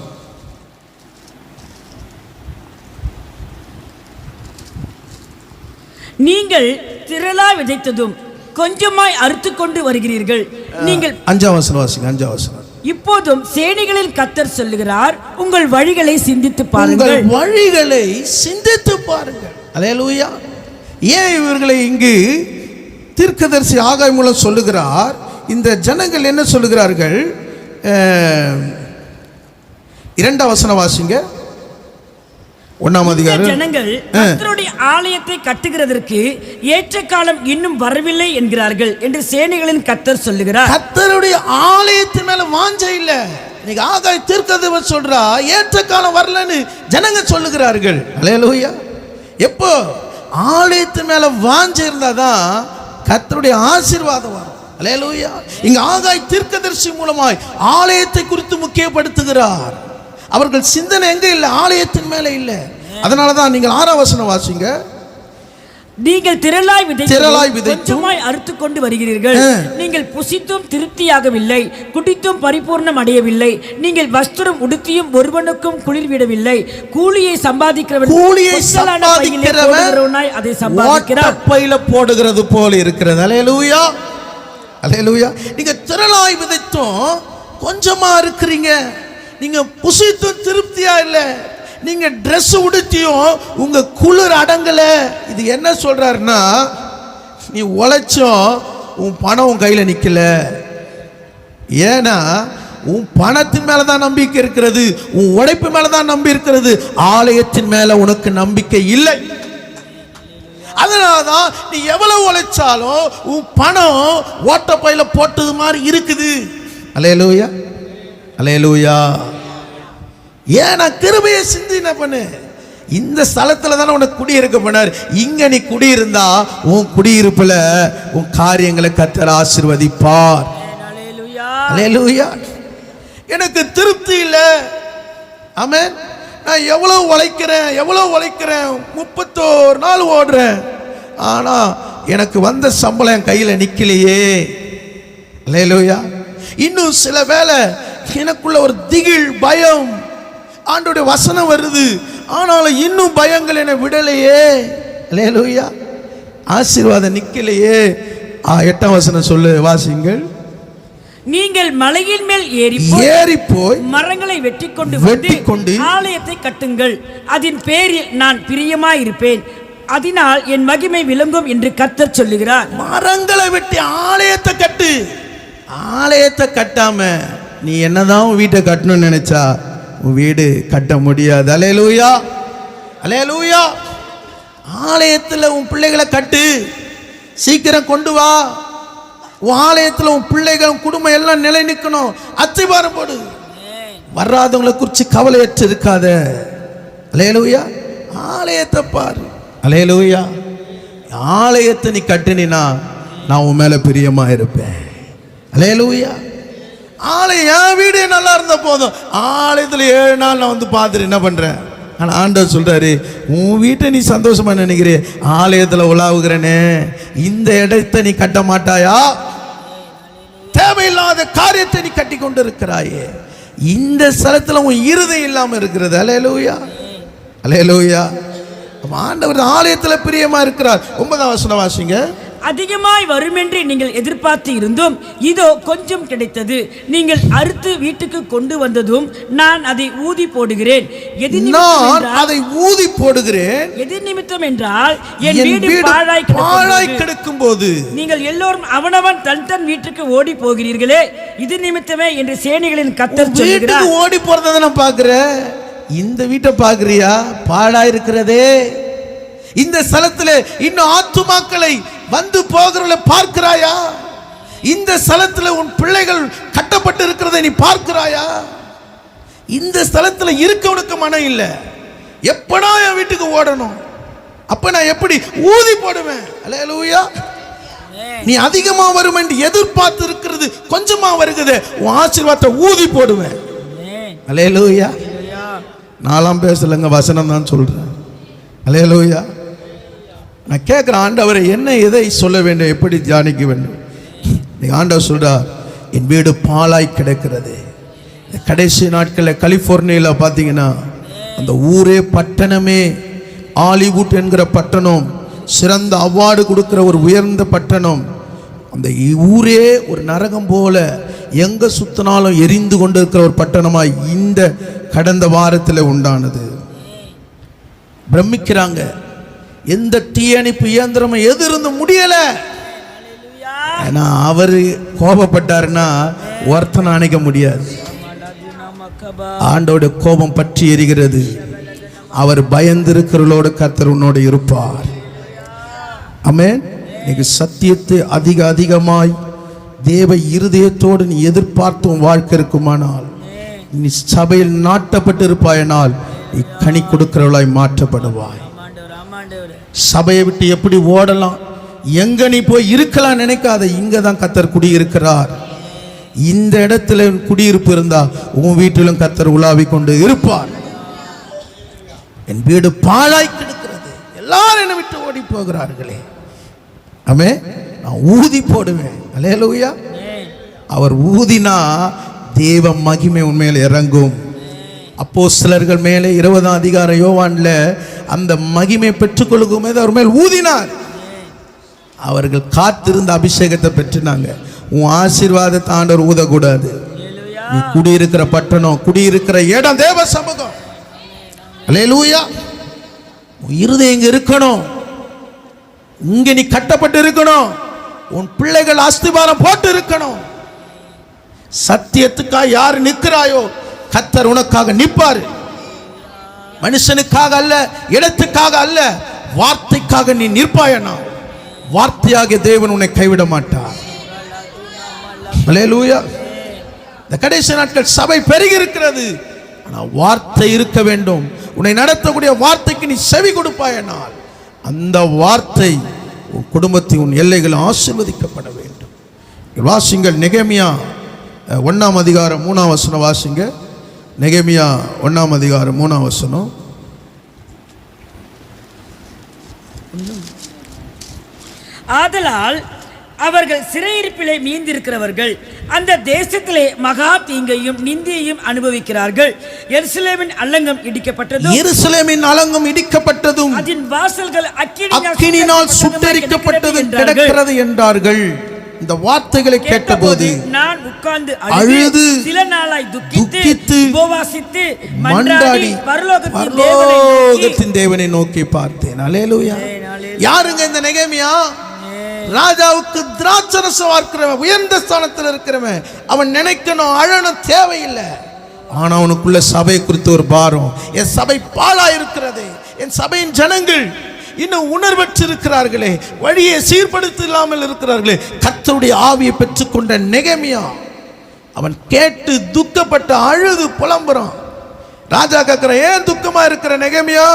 நீங்கள் திரளா விதைத்ததும் கொஞ்சமாய் அறுத்து கொண்டு வருகிறீர்கள். நீங்கள் 5 வசனம் வாசிங்க. 5 வசனம். இப்போதும் சேனைகளில் கர்த்தர் சொல்லுகிறார், உங்கள் வழிகளை சிந்தித்து பாருங்கள். உங்கள் வழிகளை சிந்தித்து பாருங்கள். அல்லேலூயா. ஏன் இவர்களை இங்கு தீர்க்கதரிசி ஆகாய் மூலம் சொல்லுகிறார்? இந்த ஜனங்கள் என்ன சொல்லுகிறார்கள்? 2 வசனம் வாசிங்க. 1 அதிகாரம். ஜனங்கள் கர்த்தருடைய ஆலயத்தை கட்டுகிறதற்கு ஏற்ற காலம் இன்னும் வரவில்லை என்கிறார்கள் என்று சேனைகளின் கர்த்தர் சொல்லுகிறார். கர்த்தருடைய ஆலயத்தின் மேல வாஞ்சை இல்ல. இன்னைக்கு ஆகாய் தீர்க்கதரிசி சொல்றா ஏற்ற காலம் வரலன்னு ஜனங்க சொல்லுகிறார்கள். அல்லேலூயா. எப்போ ஆலயத்து மேல வாஞ்சை இருந்தாதான் கர்த்தருடைய ஆசீர்வாதம் வரும். அல்லேலூயா. இங்க ஆகாய் தீர்க்கதரிசி மூலமாய் ஆலயத்தை குறித்து முக்கியப்படுத்துகிறார். அவர்கள் சிந்தனை எங்க இல்லை? ஆலயத்தின் மேல இல்லை. அதனாலதான் நீங்கள் 6ஆம் வசனம் வாசிங்க. நீங்கள் திரளாய் கொஞ்சமாய் அறுத்து கொண்டு வருகிறீர்கள். நீங்கள் புசித்தும் திருப்தியாகவில்லை, குடித்தும் பரிபூர்ணம் அடையவில்லை. நீங்கள் வஸ்திரம் உடுத்தியும் ஒருவனுக்கும் குளிர் விடவில்லை. கூலியை சம்பாதிக்கிறவன் அதை சம்பாதிக்கிறார், பையில போடுகிறது போல இருக்கிறது. அல்லேலூயா, அல்லேலூயா. நீங்க திரளாய் விதைத்தும் கொஞ்சமா இருக்கிறீங்க. நீங்க புசித்தும் திருப்தியா இல்லை. நீங்க ட்ரெஸ் உடுத்தியும் உங்க குளிர் அடங்கல. இது என்ன சொல்றாருன்னா, நீ உழைச்சும் உன் பணம் உன் கையில நிக்கல. ஏன்னா உன் பணத்தின் மேலதான் நம்பிக்கை இருக்கிறது, உன் உழைப்பு மேலதான் நம்பி இருக்கிறது. ஆலயத்தின் மேல உனக்கு நம்பிக்கை இல்லை. அதனாலதான் நீ எவ்வளவு உழைச்சாலும் உன் பணம் ஓட்டப்பையில போட்டது மாதிரி இருக்குது. அல்லேலூயா, அல்லேலூயா. ஏன்னா கிருபையை சிந்தின பண்ணு. இந்த ஸ்தலத்துல தானே உனக்கு குடியிருக்க பண்ணார். இங்க நீ குடியிருந்தா உன் குடியிருப்புல உன் காரியங்களை கர்த்தர் ஆசீர்வதிப்பார். அல்லேலூயா. எனக்கு திருப்தி இல்லை. ஆமென். நான் எவ்வளவு உழைக்கிறேன் 31 நாள் ஓடுறேன். ஆனா எனக்கு வந்த சம்பளம் என் கையில நிக்கலையே. அல்லேலூயா. இன்னும் சில வேளை எனக்குள்ள ஒரு திகில், பயம். ஆண்டோடைய வசனம் வருது, ஆனாலும் இன்னும் பயங்கள் என்னை விடலையே. அல்லேலூயா. ஆசீர்வாதம் நிக்கலையே. 8ஆம் வசனம் சொல்லு, வாசிங்கள். நீங்கள் மலையின் மேல் ஏறி போய் மரங்களை வெட்டி கொண்டு ஆலயத்தை கட்டுங்கள். அதன் பேரில் நான் பிரியமாய் இருப்பேன், அதனால் என் மகிமை விளங்கும் என்று கர்த்தர் சொல்லுகிறார். மரங்களை வெட்டி ஆலயத்தை கட்டு. ஆலயத்தை கட்டாம நீ என்னதான் வீட்டை கட்டணும்னு நினைச்சா உன் வீடு கட்ட முடியாது. அல்லேலூயா, அல்லேலூயா. ஆலயத்தில் உன் பிள்ளைகளை கட்டு. சீக்கிரம் கொண்டு வா. உன் ஆலயத்தில் உன் பிள்ளைகள், உன் குடும்பம் எல்லாம் நிலை நிற்கணும். அத்திபாரம் போடு. வராதவங்களை குறித்து கவலையற்று இருக்காத. அல்லேலூயா. ஆலயத்தை பாரு. அல்லேலூயா. ஆலயத்தை நீ கட்டினா நான் உன் மேல பிரியமா இருப்பேன். அல்லேலூயா. ஆலயம் என் வீடு நல்லா இருந்த போதும். ஆலயத்தில் 7 நாள் நான் வந்து பார்த்துட்டு என்ன பண்றேன்? ஆனால் ஆண்டவர் சொல்றாரு, உன் வீட்டை நீ சந்தோஷமா நினைக்கிறே, ஆலயத்தில் உலாவுகிறனே இந்த இடத்தை நீ கட்ட மாட்டாயா? தேவையில்லாத காரியத்தை நீ கட்டி கொண்டு இருக்கிறாயே. இந்த ஸ்தலத்தில் உன் இருதயம் இல்லாம இருக்கிறது. அல்லேலூயா, அல்லேலூயா. ஆண்டவர் ஆலயத்தில் பிரியமா இருக்கிறார். 9ஆம் வசனம் வாசிங்க. அதிகமாய் வரும் என்று நீங்கள் எதிர்பார்த்து இருந்தும் இதோ கொஞ்சம் கிடைத்தது. நீங்கள் அறுத்து வீட்டுக்கு கொண்டு வந்ததும் நான் அதை ஊதி போடுகிறேன். எது நிமித்தம் என்றால் என் வீடு பாழாய் கிடக்கும் போது நீங்கள் எல்லோரும் அவனவன் தன் வீட்டுக்கு ஓடி போகிறீர்களே, இது நிமித்தமே என்று சேனைகளின் கர்த்தர் சொல்கிறார். ஓடி போறதை நான் பார்க்கிறேன். இந்த வீட்டை பார்க்கிறியா? பாழாய் இருக்கிறதே. இந்த ஸ்தலத்தில் இன்னும் ஆத்துமாக்களை வந்து போகிறவர்களை பார்க்கிறாயா? இந்த ஸ்தலத்தில் உன் பிள்ளைகள் கட்டப்பட்டு இருக்கிறதை நீ பார்க்கிறாயா? இந்த ஸ்தலத்தில் இருக்க உனக்கு மனம் இல்லை. எப்படா என் வீட்டுக்கு ஓடணும்? அப்ப நான் எப்படி ஊதி போடுவேன்? அல்லேலூயா. நீ அதிகமா வரும் என்று எதிர்பார்த்து இருக்கிறது கொஞ்சமா வருகிறது, உன் ஆசீர்வாதத்தை ஊதி போடுவேன். அல்லேலூயா. நாலாம் பேசலங்க, வசனம் தான் சொல்றேன். அல்லேலூயா. நான் கேட்குறேன், ஆண்டவரை என்ன எதை சொல்ல வேண்டும், எப்படி தியானிக்க வேண்டும்? ஆண்டவர் சொல்றார், என் வீடு பாழாய் கிடக்கிறது. கடைசி நாட்களில் கலிபோர்னியாவில் பார்த்தீங்கன்னா அந்த ஊரே, பட்டணமே, ஹாலிவுட் என்கிற பட்டணம், சிறந்த அவார்டு கொடுக்கிற ஒரு உயர்ந்த பட்டணம், அந்த ஊரே ஒரு நரகம் போல எங்க சுத்தினாலும் எரிந்து கொண்டு இருக்கிற ஒரு பட்டணமாய் இந்த கடந்த வாரத்தில் உண்டானது. பிரமிக்கிறாங்க. எந்த தீயணைப்பு இயந்திரமும் எதிர்ந்து முடியல. ஏன்னா அவரு கோபப்பட்டாருன்னா ஒருத்தனை அணைக்க முடியாது. ஆண்டோட கோபம் பற்றி எரிகிறது. அவர் பயந்திருக்கிறவர்களோடு கர்த்தர் உன்னோடு இருப்பார். ஆமென். நீங்க சத்தியத்தை அதிகமாய் தேவ இருதயத்தோடு நீ எதிர்பார்த்தும் வாழ்க்கை இருக்குமானால் நீ சபையில் நாட்டப்பட்டிருப்பாயனால் நீ கனி கொடுக்கிறவளாய் மாற்றப்படுவாய். சபையை விட்டு எப்படி ஓடலாம், எங்க நீ போய் இருக்கலாம் நினைக்காத. இங்க தான் கர்த்தர் குடியிருக்கிறார். இந்த இடத்துல குடியிருப்பு இருந்தா உன் வீட்டிலும் கர்த்தர் உலாவி கொண்டு இருப்பார். என் வீடு பாழாய் கிடக்கிறது, எல்லாரும் என்னை விட்டு ஓடி போகிறார்களே. ஆமே, நான் ஊதி போடுவேன். அல்லேலூயா. அவர் ஊதினா தேவ மகிமை உண்மையில் இறங்கும். அப்போஸ்தலர்கள் மேலே 20ஆம் அதிகாரம் யோவான்ல அந்த மகிமை பெற்றுக்கொள்ளும் போது அவர் மேல் ஊதினார். அவர்கள் காத்திருந்த அபிஷேகத்தை பெற்றுனாங்க. உன் ஆசீர்வாதத்தை ஆண்டவர் ஊதக்கூடாது. நீ குடியிருக்கிற பட்டணம், குடியிருக்கிற இடம் தேவ சமூகம். அல்லேலூயா. உன் இருதயம் இங்க இருக்கணும், இங்க நீ கட்டப்பட்டு இருக்கணும். உன் பிள்ளைகள் அஸ்திபாரம் போட்டு இருக்கணும். சத்தியத்துக்காக யார் நிற்கிறாயோ கர்த்தர் உனக்காக நிற்பாரு. மனுஷனுக்காக அல்ல, இடத்துக்காக அல்ல, வார்த்தைக்காக நீ நிற்பாயனா வார்த்தையாக தேவன் உன்னை கைவிட மாட்டார். அல்லேலூயா. இந்த கடைசி நாட்கள் சபை பெருகி இருக்கிறது, ஆனால் வார்த்தை இருக்க வேண்டும். உன்னை நடத்தக்கூடிய வார்த்தைக்கு நீ செவி கொடுப்பாயனால் அந்த வார்த்தை உன் குடும்பத்தின் உன் எல்லைகள் ஆசீர்வதிக்கப்பட வேண்டும். வாசிங்கள் நெகேமியா 1ஆம் அதிகாரம் 3ஆம் வசனம் வாசிங்க. நெகேமியா 1ஆம் அதிகாரம் 3ஆம் வசனம். ஆதலால் அவர்கள் சிறையிருப்பிலே மீந்திருக்கிறவர்கள் அந்த தேசத்திலே மகா தீங்கையும் நிந்தியையும் அனுபவிக்கிறார்கள். எருசலேமின் அலங்கம் இடிக்கப்பட்டதும், எருசலேமின் அலங்கம் இடிக்கப்பட்டதும், அதன் வாசல்கள் அக்கினியினால் சுட்டெரிக்கப்பட்டது கிடக்கிறது என்றார்கள். இந்த வார்த்தைகளை கேட்டபோது நான் உட்கார்ந்து அழுது சில நாளாய் துக்கித்து உபவாசித்து மன்றாடி பரலோகத்தின் தேவனை நோக்கி பார்த்தேன். அல்லேலூயா. யாருங்க இந்த நெகேமியா? ராஜாவுக்கு திராட்சரசம் வார்க்கிறவன், உயர்ந்த ஸ்தானத்தில் இருக்கிறவன். அவன் நினைக்கணும், அழணும் தேவையில்லை. ஆனா அவனுக்குள்ள சபை குறித்து ஒரு பாரம். என் சபை பாழா இருக்கிறது, என் சபையின் ஜனங்கள் இன்னும் உணர்வற்று இருக்கிறார்களே, வழியை சீர்படுத்த இல்லாமல் இருக்கிறார்களே. கர்த்தருடைய ஆவியை பெற்றுக்கொண்ட நெகேமியா அவன் கேட்டு துக்கப்பட்ட அழுது புலம்புறான். ராஜா கேட்கிற, ஏன் துக்கமா இருக்கிற நெகேமியா?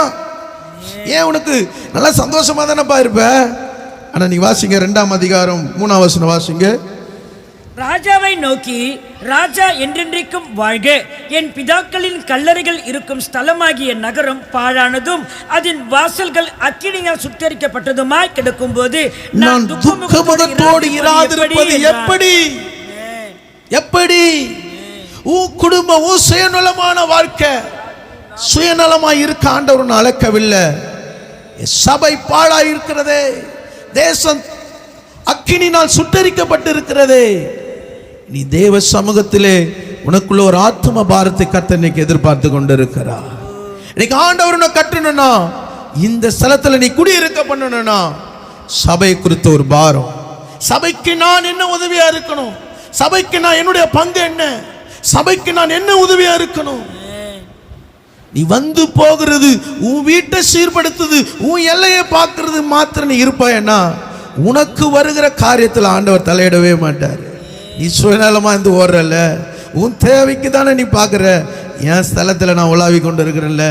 ஏன் உனக்கு நல்லா சந்தோஷமா தானப்பா இருப்ப? ஆனா நீ வாசிங்க 2ஆம் அதிகாரம் 3ஆம் வசனம் வாசிங்க. ராஜாவை நோக்கி, ராஜா என்றென்றைக்கும் வாழ்க, என் பிதாக்களின் கல்லறைகள் இருக்கும் ஸ்தலமாகிய நகரம் பாழானதும் அதன் வாசல்கள் அக்கினியால் சுட்டெரிக்கப்பட்டதுமாய் கிடக்கும் போது நான் துக்கமுகத்தோடு இராதிருப்பது எப்படி? எப்படி? உன் குடும்பம், உன் சுயநலமான வாழ்க்கை, சுயநலமாய் இருக்க ஆண்டவர் அழைக்கவில்லை. சபை பாழாய் இருக்கிறதே, தேசம் அக்கினினால் சுட்டரிக்கப்பட்டு இருக்கிறதே. நீ தேவ சமூகத்திலே உனக்குள்ள ஒரு ஆத்ம பாரத்தை கர்த்தர் இன்னைக்கு எதிர்பார்த்து கொண்டிருக்கிறார். இன்னைக்கு ஆண்டவர் உன்னை கட்டணும்னா, இந்த ஸ்தலத்துல நீ குடியிருக்க பண்ணணும்னா சபை குறித்த ஒரு பாரம். சபைக்கு நான் என்ன உதவியா இருக்கணும்? சபைக்கு நான் என்னுடைய பங்கு என்ன? சபைக்கு நான் என்ன உதவியா இருக்கணும்? நீ வந்து போகிறது, உன் வீட்டை சீர்படுத்துது, உன் எல்லையை பார்க்கறது மாத்திரம் நீ இருப்பாயன்னா உனக்கு வருகிற காரியத்தில் ஆண்டவர் தலையிடவே மாட்டார். நீ சுயநலமா இருந்து ஓடுறல, உன் தேவைக்கு தானே நீ பார்க்குற. என் ஸ்தலத்தில் நான் உலாவி கொண்டு இருக்கிறேன்ல.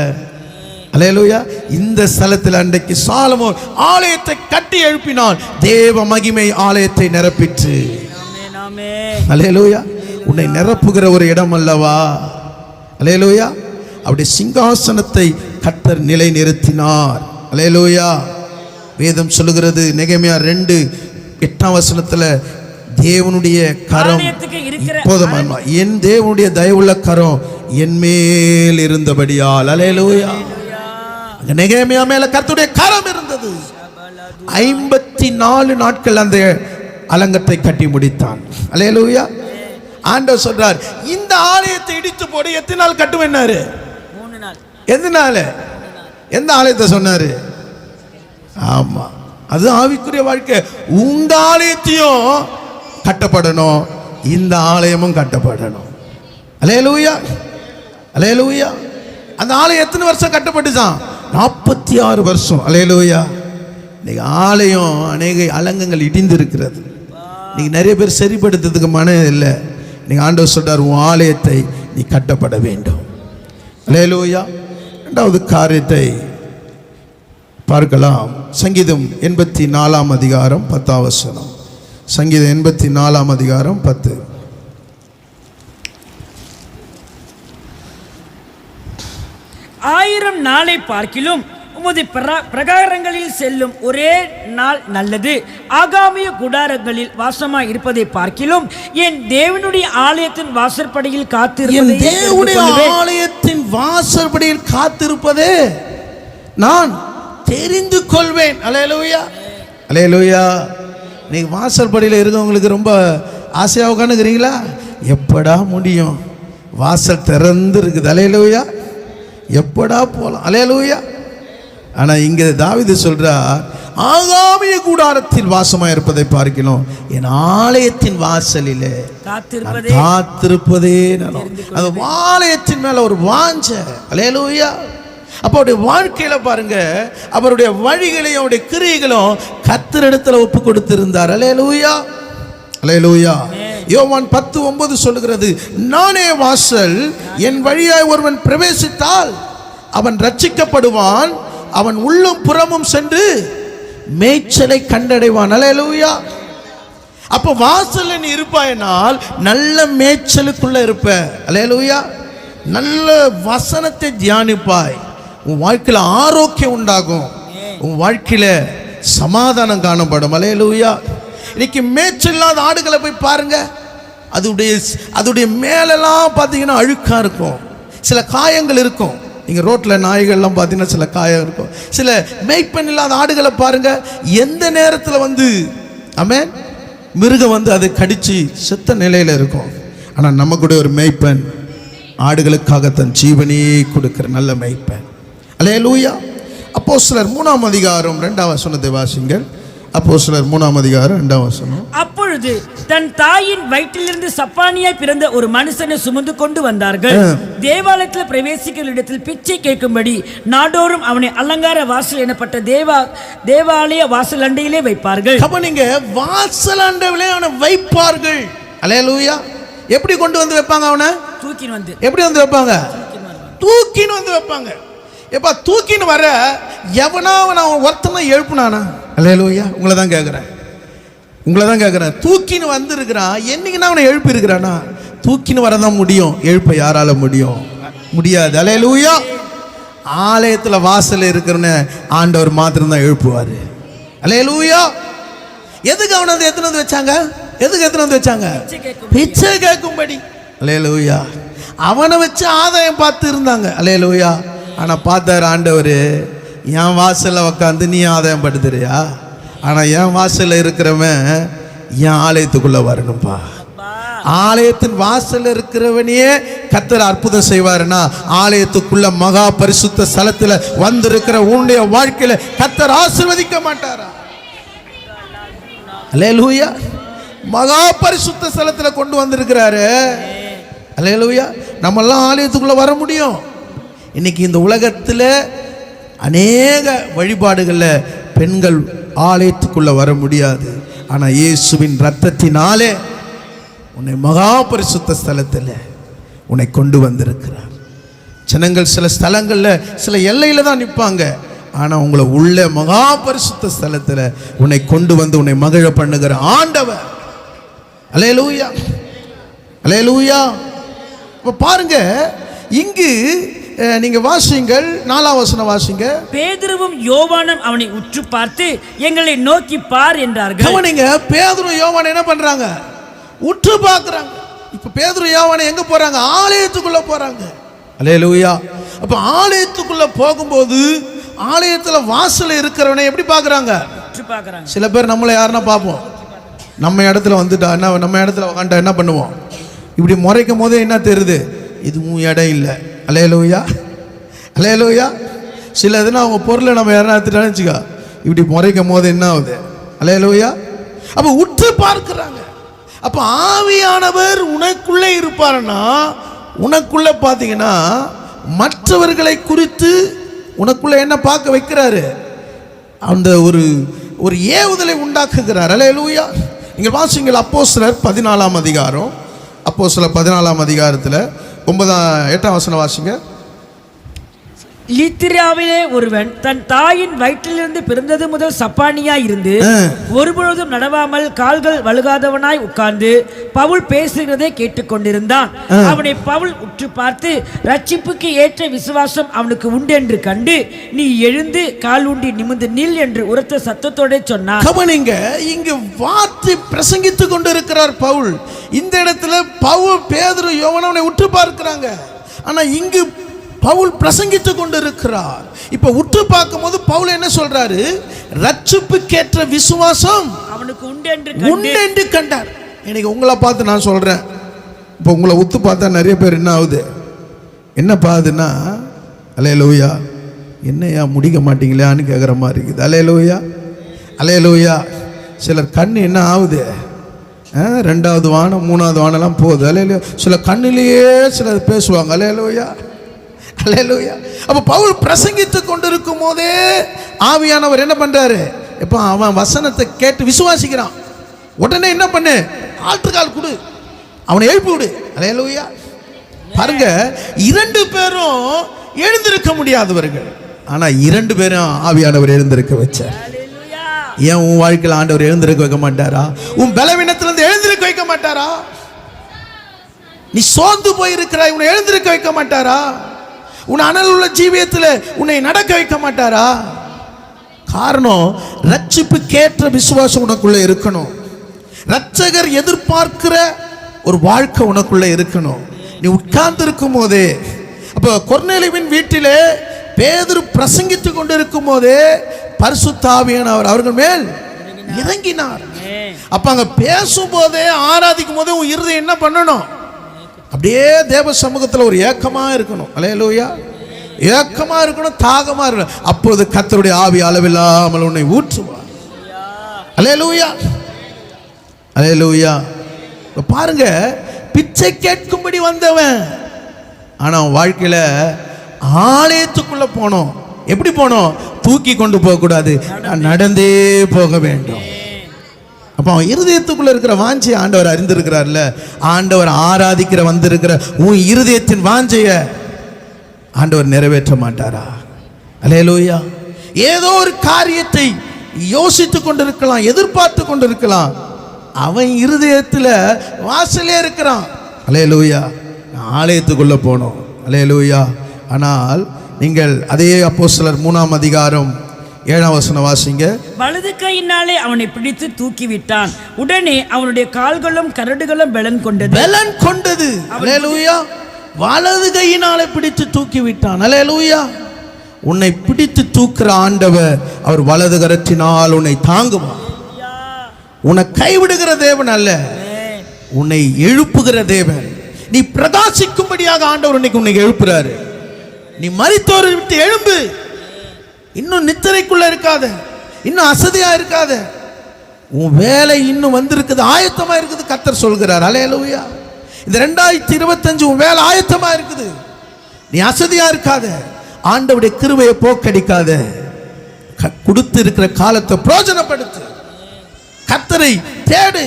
அல்லேலூயா. இந்த ஸ்தலத்தில் அன்றைக்கு சாலமோன் ஆலயத்தை கட்டி எழுப்பினான். தேவ மகிமை ஆலயத்தை நிரப்பிற்று. அல்லேலூயா. உன்னை நிரப்புகிற ஒரு இடம் அல்லவா? அல்லேலூயா. அவருடைய சிங்காசனத்தை கர்த்தர் நிலை நிறுத்தினார். அல்லேலூயா. வேதம் சொல்லுகிறது, நெகேமியா 2:8 வசனத்துல, தேவனுடைய கரம் போதுமா, என் தேவனுடைய தயவுள்ள கரம் என் மேல் இருந்தபடியால். அல்லேலூயா. நெகேமியா மேல கர்த்தருடைய கரம் இருந்தது. 54 நாட்கள் அந்த அலங்கத்தை கட்டி முடித்தான். அல்லேலூயா. ஆண்டவர் சொல்றார், இந்த ஆலயத்தை இடித்து போடு. எத்தனை நாள் கட்டுவேன்னாரு? 3 நாள். எந்த நாள்? எந்த ஆலயத்தை சொன்னாரு? ஆமா, அது ஆவிக்குரிய வாழ்க்கை. உங்க ஆலயத்தையும் கட்டப்படணும், இந்த ஆலயமும் கட்டப்படணும். அல்லேலூயா. அல்லேலூயா. அந்த ஆலயம் எத்தனை வருஷம் கட்டப்பட்டுச்சான்? 46 வருஷம். அல்லேலூயா. இன்னைக்கு ஆலயம் அநேக அலங்கங்கள் இடிந்து இருக்கிறது. இன்னைக்கு நிறைய பேர் சரிப்படுத்துறதுக்கு மனம் இல்லை. நீங்க ஆண்டவர் சொல்றார், உன் ஆலயத்தை நீ கட்டப்பட வேண்டும். அல்லேலூயா. இரண்டாவது காரியத்தை பார்க்கலாம். சங்கீதம் 84 அதிகாரம் 10 வசனம். சங்கீதம் 84 அதிகாரம் 10. ஆயிரம் நாளை பார்க்கிலும் உமது பிரகாரங்களில் செல்லும் ஒரே நாள் நல்லது. ஆகாமிய கூடாரங்களில் வாசமாய் இருப்பதை பார்க்கிலும் என் தேவனுடைய ஆலயத்தின் வாசற்படியில் காத்திருப்பதே நான் தெரிந்து கொள்வேன். அல்லேலூயா, அல்லேலூயா. நீங்க வாசற்படியில் இருக்கவங்களுக்கு ரொம்ப ஆசையாக உட்காந்துக்கிறீங்களா? எப்படா முடியும்? வாசல் திறந்து இருக்குது. அல்லேலூயா. எப்படா போலாம்? அல்லேலூயா. ஆனா இங்க தாவீது சொல்றார், ஆகாமிய கூடாரத்தில் வாசமா இருப்பதை பார்க்கிறோம், என் ஆலயத்தின் வாசலிலே காத்திருப்பதே அந்த ஆலயத்தின் மேல ஒரு வாஞ்ச. அல்லேலூயா. அப்ப அவருடைய வாழ்க்கையில பாருங்க, அவருடைய வழிகளையும் அவருடைய கிரியைகளும் கர்த்தரிடத்துல ஒப்பு கொடுத்திருந்தார். அல்லேலூயா, அல்லேலூயா. யோவான் 10:9 சொல்லுகிறது, நானே வாசல், என் வழியாய் ஒருவன் பிரவேசித்தால் அவன் ரட்சிக்கப்படுவான், அவன் உள்ளும் புறமும் சென்று மேய்ச்சலை கண்டடைவான். அல்லேலூயா. அப்ப வாசல்ல நீ இருப்பாயனால் நல்ல மேய்ச்சலுக்குள்ள இருப்ப. அல்லேலூயா. நல்ல வசனத்தை தியானிப்பாய், உன் வாழ்க்கையில ஆரோக்கியம் உண்டாகும், உன் வாழ்க்கையில சமாதானம் காணப்படும். அல்லேலூயா. இன்னைக்கு மேய்ச்சல் இல்லாத ஆடுகளை போய் பாருங்க, அதுடைய மேலெல்லாம் பார்த்தீங்கன்னா அழுக்கா இருக்கும், சில காயங்கள் இருக்கும். நீங்கள் ரோட்டில் நாய்கள்லாம் பார்த்தீங்கன்னா சில காயம் இருக்கும். சில மேய்ப்பன் இல்லாத ஆடுகளை பாருங்க, எந்த நேரத்தில் ஆமென் மிருகம் அதை கடிச்சு செத்த நிலையில் இருக்கும். ஆனால் நம்ம கூட ஒரு மேய்ப்பன், ஆடுகளுக்காக தன் ஜீவனையே கொடுக்கிற நல்ல மேய்ப்பன். அல்லேலூயா. அப்போஸ்தலர் 3 அதிகாரம் 2 வசனத்தை வாசிங்கள். அப்போஸ்தலர் 3 அதிகாரம் 2 வசனம். அப்பொழுது தன் தாயின் வயிற்றிலிருந்து சப்பானியாய் பிறந்த ஒரு மனுஷனை சுமந்து கொண்டு வந்தார்கள். தேவாலயத்தில் பிரவேசிக்கிற இடத்தில் பிச்சை கேட்கும்படி நாடோறும் அவனை அலங்கார வாசல் எனப்பட்ட தேவாலய வாசல் அண்டையிலே வைப்பார்கள். அப்ப நீங்க வாசல் அண்டையிலே அவனை வைப்பார்கள். அல்லேலூயா. எப்படி கொண்டு வந்து வைப்பாங்க? அவனை தூக்கின்னு வந்து. எப்படி வந்து வைப்பாங்க? தூக்கின்னு வந்து வைப்பாங்க. எப்ப தூக்கின்னு வர எவனா அவன் ஒருத்தனை எழுப்புனானா? அல்லேலூயா. உங்களை தான் கேட்குறேன், தூக்கின்னு வந்திருக்கிறான், என்னைக்குன்னா அவனை எழுப்பி இருக்கிறானா? தூக்கின்னு வரதான் முடியும், எழுப்ப யாரால முடியாது. அல்லேலூயா. ஆலயத்தில் வாசல் இருக்கிறவன ஆண்டவர் மாத்திரம் தான் எழுப்புவாரு. அல்லேலூயா. எதுக்கு அவனை எத்தனை வந்து வச்சாங்க? பிச்சை கேட்கும்படி. அல்லேலூயா. அவனை வச்சு ஆதாயம் பார்த்து இருந்தாங்க. அல்லேலூயா. ஆனா பார்த்தாரு ஆண்டவர், என் வாசல்ல உட்காந்து நீ ஆதாயம் படுத்துறியா? ஆனா என் வாசல்ல இருக்கிறவன் என் ஆலயத்துக்குள்ள வரணும்பா. ஆலயத்தின் வாசல்ல இருக்கிறவனையே கர்த்தர் அற்புதம் செய்வாருன்னா, ஆலயத்துக்குள்ள மகா பரிசுத்த ஸ்தலத்துல வந்திருக்கிற உன்னுடைய வாழ்க்கையில கர்த்தர் ஆசீர்வதிக்க மாட்டாரா? அல்லேலூயா. மகா பரிசுத்த ஸ்தலத்துல கொண்டு வந்திருக்கிறாரு. அல்லேலூயா. நம்மெல்லாம் ஆலயத்துக்குள்ள வர முடியும். இன்னைக்கு இந்த உலகத்தில் அநேக வழிபாடுகளில் பெண்கள் ஆலயத்துக்குள்ள வர முடியாது. ஆனால் இயேசுவின் இரத்தத்தினாலே உன்னை மகா பரிசுத்த ஸ்தலத்தில் உன்னை கொண்டு வந்திருக்கிறார். ஜனங்கள் சில ஸ்தலங்களில் சில எல்லையில் தான் நிற்பாங்க, ஆனால் உங்களை உள்ள மகா பரிசுத்த ஸ்தலத்தில் உன்னை கொண்டு வந்து உன்னை மகிழ பண்ணுகிற ஆண்டவர். அல்லேலூயா, அல்லேலூயா. இப்போ பாருங்க, இங்கு நீங்க வாசிங்கள் 4 வசனம் வாசிங்க. பேதுருவும் யோவானும் அவனை உற்று பார்த்து எங்களை நோக்கி பார் என்றார்கள். கவனிங்க, பேதுரு யோவான் என்ன பண்றாங்க? உற்று பார்க்கறாங்க. இப்ப பேதுரு யோவான் எங்க போறாங்க? ஆலயத்துக்குள்ள போறாங்க. அல்லேலூயா. அப்ப ஆலயத்துக்குள்ள போகும்போது ஆலயத்துல வாசல்ல இருக்கிறவனை எப்படி பார்க்கறாங்க? உற்று பார்க்கறாங்க. சில பேர் நம்மள யாரனா பார்ப்போம், நம்ம இடத்துல வந்துட்டா என்ன, நம்ம இடத்துல உட்கார்ந்தா என்ன பண்ணுவோம்? இப்படி முறைக்கும் போதே என்ன தெரியுது? இதுவும் இடம் இல்லை. அல்லேலூயா, அல்லேலூயா. சில இதுனா அவங்க பொருளை நம்ம யாரா எடுத்துட்டான்னு வச்சுக்கா, இப்படி முறைக்கும் போது என்ன ஆகுது? அல்லேலூயா. அப்போ உற்று பார்க்கிறாங்க. அப்போ ஆவியானவர் உனக்குள்ளே இருப்பாருன்னா, உனக்குள்ள பார்த்தீங்கன்னா மற்றவர்களை குறித்து உனக்குள்ள என்ன பார்க்க வைக்கிறாரு? அந்த ஒரு ஏவுதலை உண்டாக்குகிறார். அல்லேலூயா. நீங்கள் வாசிங்கள் அப்போஸ்தலர் 14 அதிகாரம். அப்போஸ்தலர் 14ஆம் அதிகாரத்தில் 8ஆம் வசனம் வாசிங்க. லீத்திராவிலே ஒருவன் தன் தாயின் வயிற்றிலிருந்து பிறந்தது முதல் சப்பானியாய் இருந்து ஒருபொழுதும் நடவாமல் கால்கள் வழுகாதவனாய் உட்கார்ந்து பவுல் பேசுகிறதை கேட்டுக்கொண்டிருந்தான். அவனை பவுல் உற்று பார்த்து, ரட்சிப்புக்கு ஏற்ற விசுவாசம் அவனுக்கு உண்டு என்று கண்டு, நீ எழுந்து கால் ஊண்டி நிமிர்ந்து நில் என்று உரத்த சத்தத்தோட சொன்னான். கவனிங்க, இங்கு வார்த்தை பிரசங்கித்துக் கொண்டிருக்கிறார் பவுல். இந்த இடத்துல பவுல், பேதுரு, யோவானை உற்று பார்க்கிறாங்க. ஆனா இங்கு பவுல் பிரசங்கித்துக் கொண்டிருக்கிறார். இப்ப உற்று பார்க்கும் போது பவுல் என்ன சொல்றாரு? ரட்சிப்புக்கேற்ற விசுவாசம் அவனுக்கு உண்டு என்று கண்டார். இன்னைக்கு உங்களை பார்த்து நான் சொல்றேன், இப்போ உங்களை உத்து பார்த்தா நிறைய பேர் என்ன ஆகுது, என்ன பாதுன்னா, அல்லேலூயா, என்னையா முடிக்க மாட்டீங்களான்னு கேட்குற மாதிரி இருக்குது. அல்லேலூயா, அல்லேலூயா. சிலர் கண்ணு என்ன ஆகுது, 2வது வானம் 3வது வானம்லாம் போகுது. அல்லேலூயா. சில கண்ணிலேயே சிலர் பேசுவாங்க. அல்லேலூயா, அல்லேலூயா. அப்ப பவுல் பிரசங்கித்துக் கொண்டிருக்கும் போதே ஆவியானவர் என்ன பண்றாரு? இப்ப அவன் வசனத்தை கேட்டு விசுவாசிக்கிறான். உடனே என்ன பண்ணு? ஆற்றுக்கால் கொடு, அவனை எழுப்பி விடு. அல்லேலூயா. பாருங்க, 2 பேரும் எழுந்திருக்க முடியாதவர்கள், ஆனா 2 பேரும் ஆவியானவர் எழுந்திருக்க வச்சார். ஏன் உன் வாழ்க்கையில் ஆண்டவர் எழுந்திருக்க வைக்க மாட்டாரா? உன் பலவீனத்திலிருந்து எழுந்திருக்க வைக்க மாட்டாரா? நீ சோர்ந்து போயிருக்கிறாய், உன்னை எழுந்திருக்க வைக்க மாட்டாரா? உன் அனல் உள்ள ஜீவியத்தில் உன்னை நடக்க வைக்க மாட்டாரா? காரணம், ரட்சிப்புக்கேற்ற விசுவாசம் உனக்குள்ள இருக்கணும். ரட்சகர் எதிர்பார்க்கிற ஒரு வாழ்க்கை உனக்குள்ள இருக்கணும். நீ உட்கார்ந்து இருக்கும் போதே, அப்போ கொர்நேலியுவின் வீட்டிலே பேதுரு பிரசங்கித்துக் கொண்டிருக்கும் போதே பரிசுத்த ஆவியானவர் அவர்கள் மேல் இறங்கினார். அப்ப அங்க பேசும் போதே, ஆராதிக்கும் போதே உன் இருதயம் என்ன பண்ணணும்? அப்படியே தேவ சமூகத்தில் ஒரு ஏக்கமா இருக்கணும். அல்லேலூயா. ஏக்கமா இருக்கணும், தாகமா இருக்கணும். அப்போது கர்த்தருடைய ஆவி அளவில்லாமல் உன்னை ஊற்றுவார். அல்லேலூயா, அல்லேலூயா. பாருங்க, பிச்சை கேட்கும்படி வந்தவன், ஆனா அவன் வாழ்க்கையில ஆலயத்துக்குள்ள போனோம். எப்படி போனோம்? தூக்கி கொண்டு போக கூடாது, நடந்தே போக வேண்டும். அப்போ அவன் இருதயத்துக்குள்ள இருக்கிற வாஞ்சை ஆண்டவர் அறிந்திருக்கிறார்ல. ஆண்டவர் ஆராதிக்கிற வந்திருக்கிற உன் இருதயத்தின் வாஞ்சைய ஆண்டவர் நிறைவேற்ற மாட்டாரா? அல்லேலூயா. ஏதோ ஒரு காரியத்தை யோசித்து கொண்டிருக்கலாம், எதிர்பார்த்து கொண்டிருக்கலாம். அவன் இருதயத்தில் வாசலே இருக்கிறான். அல்லேலூயா. ஆலயத்துக்குள்ள போனோம். அல்லேலூயா. ஆனால் நீங்கள் அதே அப்போஸ்தலர் 3ஆம் அதிகாரம் 7ஆம் வசனம் வாசிங்க. வலது கையினாலே அவனை பிடித்து தூக்கி விட்டான். உடனே அவனுடைய கால்களும் கரடுகளும் பலன் கொண்டது. அல்லேலூயா. வலது கையினாலே பிடித்து தூக்கி விட்டான். அல்லேலூயா. உன்னை பிடித்து தூக்குற ஆண்டவர், அவர் வலது கரத்தினால் உன்னை தாங்குவார். உன்னை கைவிடுகிற தேவன் அல்ல, உன்னை எழுப்புகிற தேவன். நீ பிரகாசிக்கும்படியாக ஆண்டவர் இன்னைக்கு உன்னை எழுப்புறாரு. நீ மரித்தோரை விட்டு எழும்பு. இன்னும் நித்திரைக்குள்ள இருக்காத, இன்னும் அசதியா இருக்காத. உன் வேலை இன்னும் வந்திருக்குது, ஆயத்தமா இருக்குது. கர்த்தர் சொல்கிறார். அல்லேலூயா. இந்த 2025 உன் வேலை ஆயத்தமா இருக்குது. நீ அசதியா இருக்காத. ஆண்டவருடைய கிருபையை போக்கடிக்காத. கொடுத்து இருக்கிற காலத்தை பிரயோஜனப்படுத்து. கர்த்தரை தேடு.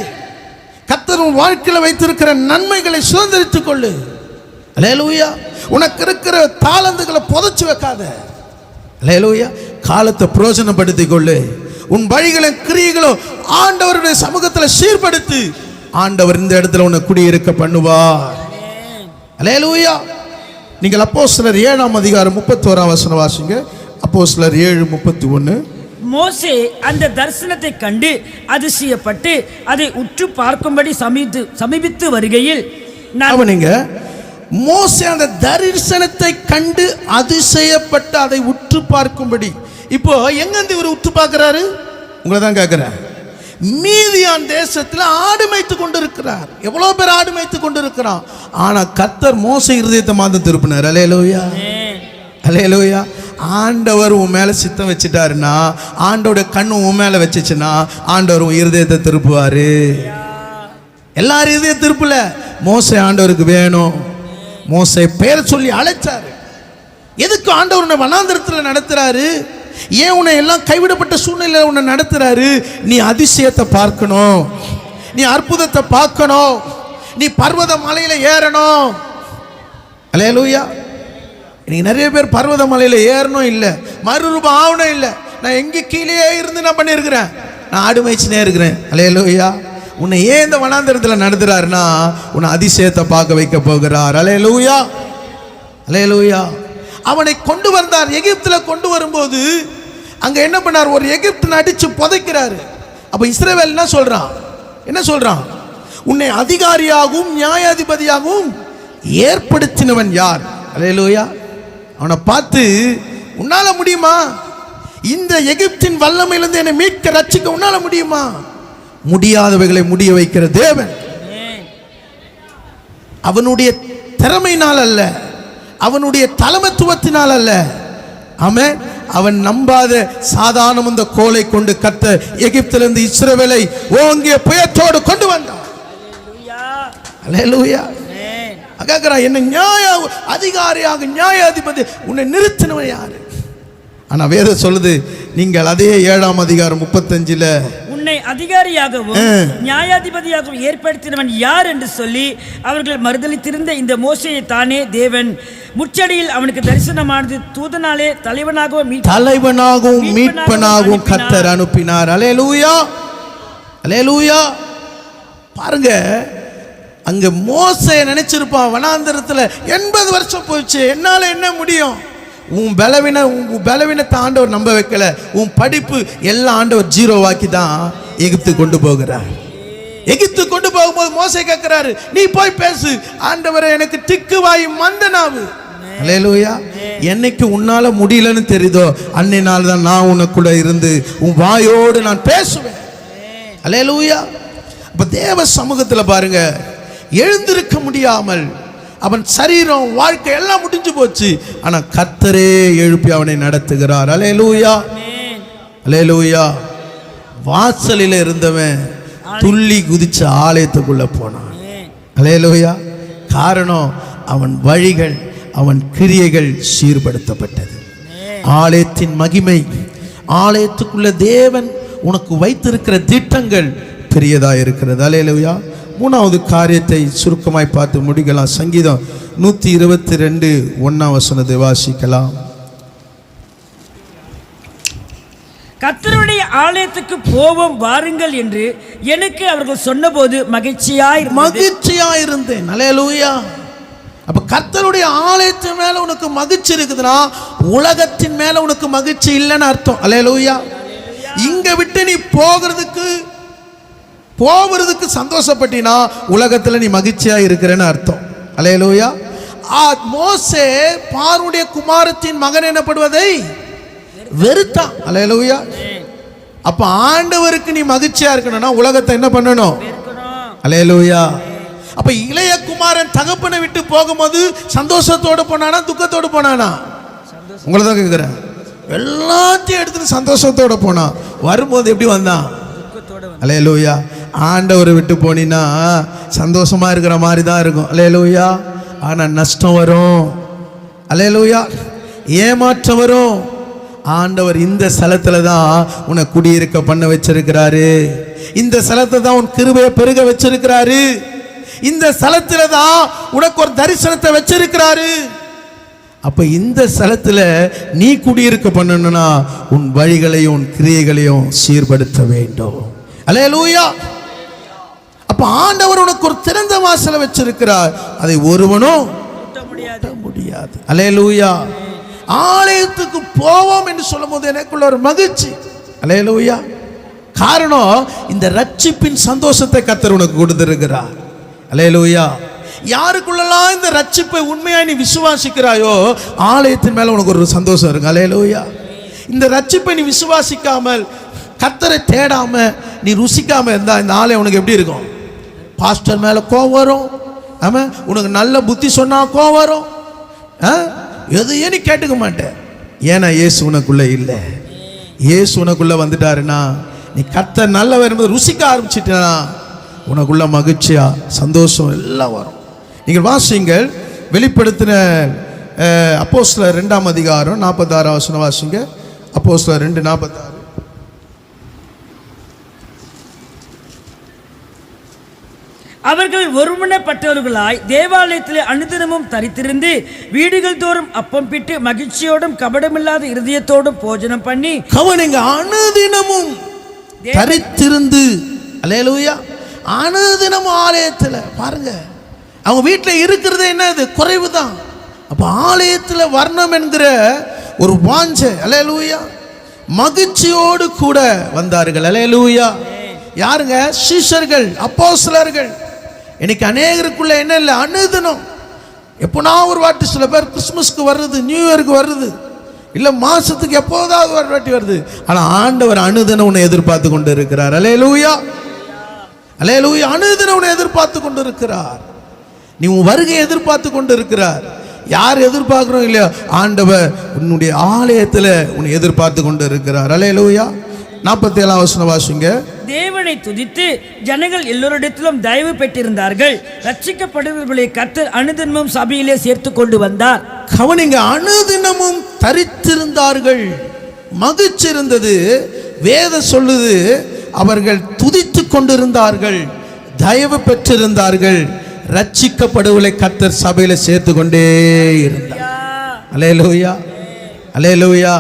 கர்த்தர் உன் வாழ்க்கையில் வைத்திருக்கிற நன்மைகளை சுதந்திரித்துக் கொள்ளு. அல்லேலூயா. உனக்கு இருக்கிற தாளந்துகளை புதைச்சு வைக்காத. அல்லேலூயா. காலத்தை பிரயோஜனப்படுத்திக் கொள்ளு. உன் வழிகளும் கிரியைகளும் ஆண்டவருடைய சமூகத்தில் சீர்படுத்து. ஆண்டவர் இந்த இடத்துல உன்னை குடியிருக்க பண்ணுவார். அல்லேலூயா. நீங்கள் அப்போஸ்தலர் 7ஆம் அதிகாரம் 31ஆம் வசனம் வாசிங்க. அப்போஸ்தலர் 7:31. மோசே அந்த தரிசனத்தை கண்டு அதிசயப்பட்டு அதை உற்று பார்க்கும்படி சமீபித்து வருகையில், மோசே அந்த தரிசனத்தை கண்டு அதிசயப்பட்டு அதை உற்று பார்க்கும்படி. இப்போ எங்கிருந்து இவர் உற்று பார்க்கிறாரு? உங்களை தான் கேட்கிறேன். மீதியான் தேசத்தில் ஆடு மேய்த்து கொண்டிருக்கிறார். எவ்வளவு பேர் ஆடு மேய்த்து கொண்டிருக்கிறான். ஆனா கர்த்தர் மோசே இருதயத்தை மாத்திரம் திருப்பினார். அல்லேலூயா, அல்லேலூயா. ஆண்டவர் உன் மேல சித்தம் வச்சுட்டாருன்னா, ஆண்டோட கண்ணு உன் மேல வச்சுச்சுன்னா, ஆண்டவர் உன் இருதயத்தை திருப்புவாரு. எல்லாரும் இருதயம் திருப்பல. மோசே ஆண்டவருக்கு வேணும். மோசே பேர் சொல்லி அழைச்சாரு. எதுக்கு ஆண்டவர் உன்னை வனாந்திரத்தில் நடத்துறாரு? ஏன் உன்னை எல்லாம் கைவிடப்பட்ட சூழ்நிலையில் உன்னை நடத்துறாரு? நீ அதிசயத்தை பார்க்கணும், நீ அற்புதத்தை பார்க்கணும், நீ பர்வத மலையில ஏறணும். அல்லேலூயா. இன்னைக்கு நிறைய பேர் பர்வத மலையில ஏறணும் இல்லை, மறுரூபம் ஆகணும் இல்லை. நான் எங்கே கீழே இருந்து நான் பண்ணியிருக்கிறேன், நான் ஆடு மேய்ச்சினே இருக்கிறேன். அல்லேலூயா. உன்னை ஏன் இந்த வனாந்தரத்தில் நடத்துறாருன்னா உன்னை அதிசயத்தை பார்க்க வைக்க போகிறார். அல்லேலூயா, அல்லேலூயா. அவனை கொண்டு வந்தார், எகிப்தில் கொண்டு வரும்போது அங்க என்ன பண்ணார், ஒரு எகிப்தின் அடிச்சு புதைக்கிறாரு. அப்ப இஸ்ரவேல் என்ன சொல்றான், உன்னை அதிகாரியாகவும் நியாயாதிபதியாகவும் ஏற்படுத்தினவன் யார்? அல்லேலூயா. அவனை பார்த்து உன்னால முடியுமா, இந்த எகிப்தின் வல்லமையிலிருந்து என்னை மீட்க ரட்சிக்க உன்னால முடியுமா? முடியாதவைகளை முடிய வைக்கிற தேவன். அவனுடைய திறமையினால் அல்ல, அவனுடைய தலைமைத்துவத்தினால் அல்ல. ஆமென். அவன் நம்பாத சாதாரண இந்த கோலை கொண்டு கர்த்தர் எகிப்திலிருந்து இஸ்ரவேலை ஓங்கிய புயத்தோடு கொண்டு வந்தான். அல்லேலூயா. அகங்கரா என்ன நியாய அதிகாரியாக நியாயாதிபதி உன்னை நிறுத்தினவன் யாரு? ஆனா வேதம் சொல்லுது, நீங்கள் அதே 7ஆம் அதிகாரம் 35ல உன்னை அதிகாரியாகவும் நியாயாதிபதியாகவும் ஏற்படுத்தினவன் யார் என்று சொல்லி அவர்கள் மறுதலித்திருந்த இந்த மோசேயை தானே தேவன் முச்சடியில் அவனுக்கு தரிசனமானது தூதனாலே தலைவனாகவும் மீட்பனாகவும் கர்த்தர் அனுப்பினார். அல்லேலூயா, அல்லேலூயா. பாருங்க, அங்க மோசே நினைச்சிருப்பான், வனாந்தரத்துல 80 வருஷம் போச்சு, என்னால என்ன முடியும்? உன் பலவீனத்தை ஆண்டவர் நம்ப வைக்கல, உன் படிப்பு எல்லாம் ஆண்டவர் 0 ஆக்கி தான் எகிப்து கொண்டு போகிறார். எகிப்து கொண்டு போகும்போது மோசே கேட்கிறாரு, நீ போய் பேசு, ஆண்டவரை எனக்கு திக்குவாய் மந்தனாவு. அல்லேலூயா. என்னைக்கு உன்னால முடியலன்னு தெரியுதோ அன்னை நாள் தான் நான் உனக்குள்ள இருந்து உன் வாயோடு நான் பேசுவேன். அல்லேலூயா. அப்ப தேவ சமூகத்துல பாருங்க, எழுந்திருக்க முடியாமல் அவன் சரீரம் வாழ்க்கை எல்லாம் முடிஞ்சு போச்சு, ஆனா கர்த்தரே எழுப்பி அவனை நடத்துகிறார். அல்லேலூயா, அல்லேலூயா. வாசலில் இருந்தவன் துள்ளி குதிச்சு ஆலயத்துக்குள்ள போனான். அல்லேலூயா. காரணம், அவன் வழிகள் அவன் கிரியைகள் சீர்படுத்தப்பட்டது. ஆலயத்தின் மகிமை, ஆலயத்துக்குள்ள தேவன் உனக்கு வைத்திருக்கிற திட்டங்கள் பெரியதா இருக்கிறது. அல்லேலூயா. 3வது காரியத்தை சுருக்கமாய் பார்த்து முடிக்கலாம். சங்கீதம் 122 1ஆம் வசனத்தை வாசிக்கலாம். கர்த்தருடைய ஆலயத்துக்கு போவோம் வாருங்கள் என்று எனக்கு அவர்கள் சொன்னபோது மகிழ்ச்சியாயிருந்தேன். அல்லேலூயா. அப்ப கர்த்தருடைய ஆலயத்தின் மேல உனக்கு மகிழ்ச்சி இருக்குதுன்னா உலகத்தின் மேல உனக்கு மகிழ்ச்சி இல்லைன்னு அர்த்தம். அல்லேலூயா. இங்க விட்டு நீ போவதுக்கு சந்தோஷப்பட்டினா உலகத்துல நீ மகிழ்ச்சியா இருக்கிறேன்னு அர்த்தம். அல்லேலூயா. மோசே பார்வோனுடைய குமாரத்தின் மகன் எனப்படுவதை வெறுத்தான். அல்லேலூயா. அப்ப ஆண்டவருக்கு நீ மகிழ்ச்சியா இருக்கணும்னா உலகத்தை என்ன பண்ணணும்? அல்லேலூயா. அப்ப இளைய குமாரன் தகப்பனை விட்டு போகும்போது சந்தோஷத்தோடு போனானா துக்கத்தோடு போனானா? உங்களை தான் கேட்கிறேன். எல்லாத்தையும் எடுத்துட்டு சந்தோஷத்தோட போனா, வரும்போது எப்படி வந்தான்? அல்லேலூயா. ஆண்டவரை விட்டு போனீன்னா சந்தோஷமா இருக்கிற மாதிரி தான் இருக்கும். அல்லேலூயா. ஆனா நஷ்டம் வரும். அல்லேலூயா. ஏமாற்றம் வரும். ஆண்டவர் இந்த ஸ்தலத்துல தான் உன்னை குடியிருக்க பண்ண வச்சிருக்கிறாரு. இந்த ஸ்தலத்தை தான் உன் கிருபையை பெருக வச்சிருக்கிறாரு. இந்த ஸ்தலத்துல தான் உனக்கு ஒரு தரிசனத்தை வச்சிருக்கிறாரு. அப்ப இந்த ஸ்தலத்துல நீ குடியிருக்க பண்ணணும்னா உன் வழிகளையும் உன் கிரியைகளையும் சீர்படுத்த வேண்டும். அல்லேலூயா. அப்ப ஆண்டவர் உனக்கு ஒரு திறந்த வாசலை வச்சிருக்கிறார், அதை ஒருவனும் முடியாது. அல்லேலூயா. ஆலயத்துக்கு போவோம் என்று சொல்லும் போது எனக்குள்ள ஒரு மகிழ்ச்சி. அல்லேலூயா. காரணம், இந்த ரட்சிப்பின் சந்தோஷத்தை கர்த்தர் உனக்கு கொடுத்திருக்கிறார். அல்லேலூயா. யாருக்குள்ளலாம் இந்த ரட்சிப்பை உண்மையா நீ விசுவாசிக்கிறாயோ ஆலயத்தின் மேல உனக்கு ஒரு சந்தோஷம் இருக்கு. அல்லேலூயா. இந்த ரட்சிப்பை நீ விசுவாசிக்காமல் கர்த்தரை தேடாம நீ ருசிக்காம இருந்தா இந்த ஆலயம் உனக்கு எப்படி இருக்கும்? பாஸ்டர் மேல கோவம் வரும். ஆமா, உனக்கு நல்ல புத்தி சொன்னா கோவம் வரும். எதையும் நீ கேட்டுக்க மாட்டேன். ஏன்னா இயேசு உனக்குள்ள இல்லை. இயேசு உனக்குள்ள வந்துட்டாருன்னா நீ கர்த்தர் நல்லவர் என்பதை ருசிக்க ஆரம்பிச்சிட்டா உனக்குள்ள மகிழ்ச்சியா சந்தோஷம் எல்லாம் வரும். நீங்கள் வாசிங்கள், வெளிப்படுத்தின அப்போஸ்தலர் 2ஆம் அதிகாரம் 46ஆம் வசனம் வாசிங்க. அப்போஸ்தலர் 2:46. அவர்கள் ஒருமனப்பட்டவர்களாய் தேவாலயத்திலே அனுதினமும் தரித்திருந்து வீடுகள் தோறும் அப்பம் பிட்டு மகிழ்ச்சியோடும் கபடமில்லாத இருதயத்தோடும் போஜனம் பண்ணி. கவனிங்க, அனுதினமும் தரித்திருந்து. அல்லேலூயா. அனுதினமும் ஆலயத்தில் பாருங்க, அவங்க வீட்டில் இருக்கிறது என்னது? குறைவு தான். அப்போ ஆலயத்தில் வர்ணம் என்கிற ஒரு வாஞ்சை. அல்லேலூயா. மகிழ்ச்சியோடு கூட வந்தார்கள். அல்லேலூயா. யாருங்க? சீஷர்கள், அப்போஸ்தலர்கள். இன்னைக்கு அநேகருக்குள்ள என்ன இல்லை? அனுதினம். எப்போனா ஒரு வாட்டி சில பேர் கிறிஸ்மஸ்க்கு வர்றது, நியூ இயருக்கு வர்றது, இல்லை மாசத்துக்கு எப்போதாவது ஒரு வாட்டி வருது. ஆனால் ஆண்டவர் அனுதினம் உன்னை எதிர்பார்த்து கொண்டு இருக்கிறார். அல்லேலூயா. அல்லேலூயா. அனுதினம் உன்னை எதிர்பார்த்து கொண்டு இருக்கிறார். நீ உன் வருகையை எதிர்பார்த்து கொண்டு இருக்கிறார். யார் எதிர்பார்க்கிறோம் இல்லையா? ஆண்டவர் உன்னுடைய ஆலயத்தில் உன்னை எதிர்பார்த்து கொண்டு இருக்கிறார். அல்லேலூயா. 47ஆம் வசனம் வாசிங்க. தேவனை துதித்து ஜனங்கள் எல்லோரிடத்திலும் தயவு பெற்றிருந்தார்கள். ரட்சிக்கப்படுபவர்களை கர்த்தர் அனுதினமும் சபையிலே சேர்த்து கொண்டு வந்தார். கவனிங்க, அனுதினமும் தரித்திருந்தார்கள். மகிழ்ச்சி இருந்தது. வேதம் சொல்லுது, அவர்கள் துதித்து கொண்டிருந்தார்கள், தயவு பெற்றிருந்தார்கள், ரட்சிக்கப்படுவதை கர்த்தர் சபையில சேர்த்து கொண்டே இருந்தார். அல்லேலூயா. அல்லேலூயா.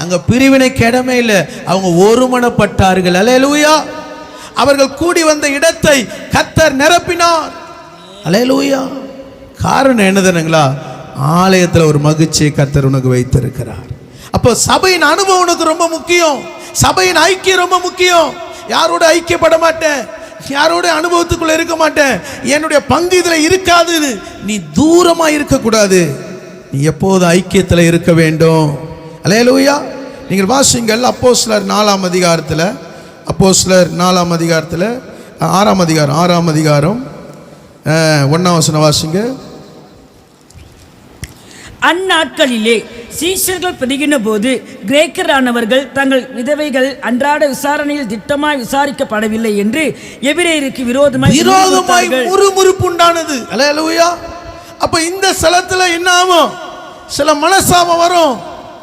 அங்க பிரிவினைக்கு இடமே இல்லை. அவங்க ஒருமனப்பட்டார்கள். அல்லேலூயா. அவர்கள் கூடி வந்த இடத்தை கர்த்தர் நிரப்பினார். அல்லேலூயா. காரணம் என்னதுங்களா? ஆலயத்தில் ஒரு மகிழ்ச்சியை கர்த்தர் உனக்கு வைத்திருக்கிறார். அப்போ சபையின் அனுபவம் உனக்கு ரொம்ப முக்கியம். சபையின் ஐக்கியம் ரொம்ப முக்கியம். யாரோட ஐக்கியப்பட மாட்டேன், யாரோட அனுபவத்துக்குள்ள இருக்க மாட்டேன், என்னுடைய பங்கு இதில் இருக்காது, நீ தூரமா இருக்கக்கூடாது. நீ எப்போது ஐக்கியத்தில் இருக்க வேண்டும். அல்லேலூயா. நீங்கள் வாசிங்கள் அப்போஸ்தலர் 4ஆம் அதிகாரத்தில், அப்போஸ்தலர் 4ஆம் அதிகாரத்தில் 6ஆம் அதிகாரம் 1ஆம் வசனம் வாசிங்க. அந்நாட்களிலே சீஷர்கள் பெருகின போது கிரேக்கரானவர்கள் தங்கள் விதவைகள் அன்றாட விசாரணையில் திட்டமாய் விசாரிக்கப்படவில்லை என்று எபிரேயருக்கு விரோதமாய் முறுமுறுப்பு உண்டானது. அல்லேலூயா. அப்ப இந்த ஸ்தலத்துல என்ன ஆகும்? சில மனசாபம் வரும்.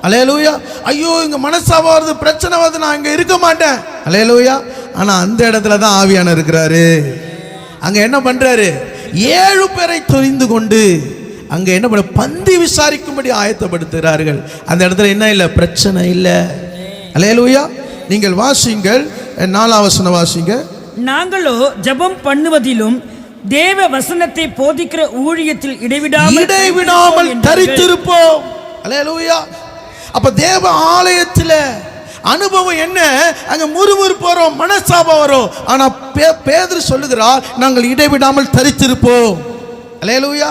அல்லேலூயா. ஐயோ, இங்க மனசாபம் வருது, பிரச்சனை வருது, நான் இங்க இருக்க மாட்டேன். அல்லேலூயா. ஆனா அந்த இடத்துல தான் ஆவியானவர் இருக்கிறாரு. அங்க என்ன பண்றாரு? 7 பேரை தெரிந்து கொண்டு அங்க என்ன பண்ண, பந்தி விசாரிக்கும்படி ஆயத்தப்படுத்துகிறார்கள். அந்த இடத்துல என்ன இல்லை? பிரச்சனை இல்லை. அல்லேலூயா. நீங்கள் வாசிங்கள் 4ஆம் வசனம் வாசிங்க. நாங்களோ ஜெபம் பண்ணுவதிலும் தேவ வசனத்தை போதிக்கிற ஊழியத்தில் இடைவிடாமல் தரித்திருப்போம். அல்லேலூயா. அப்ப தேவ ஆலயத்தில் அனுபவம் என்ன? அங்க முறுமுறுப்பு வரும், மனசாபம் வரும். ஆனா பேதுரு சொல்லுகிறார், நாங்கள் இடைவிடாமல் தரித்திருப்போம். அல்லேலூயா.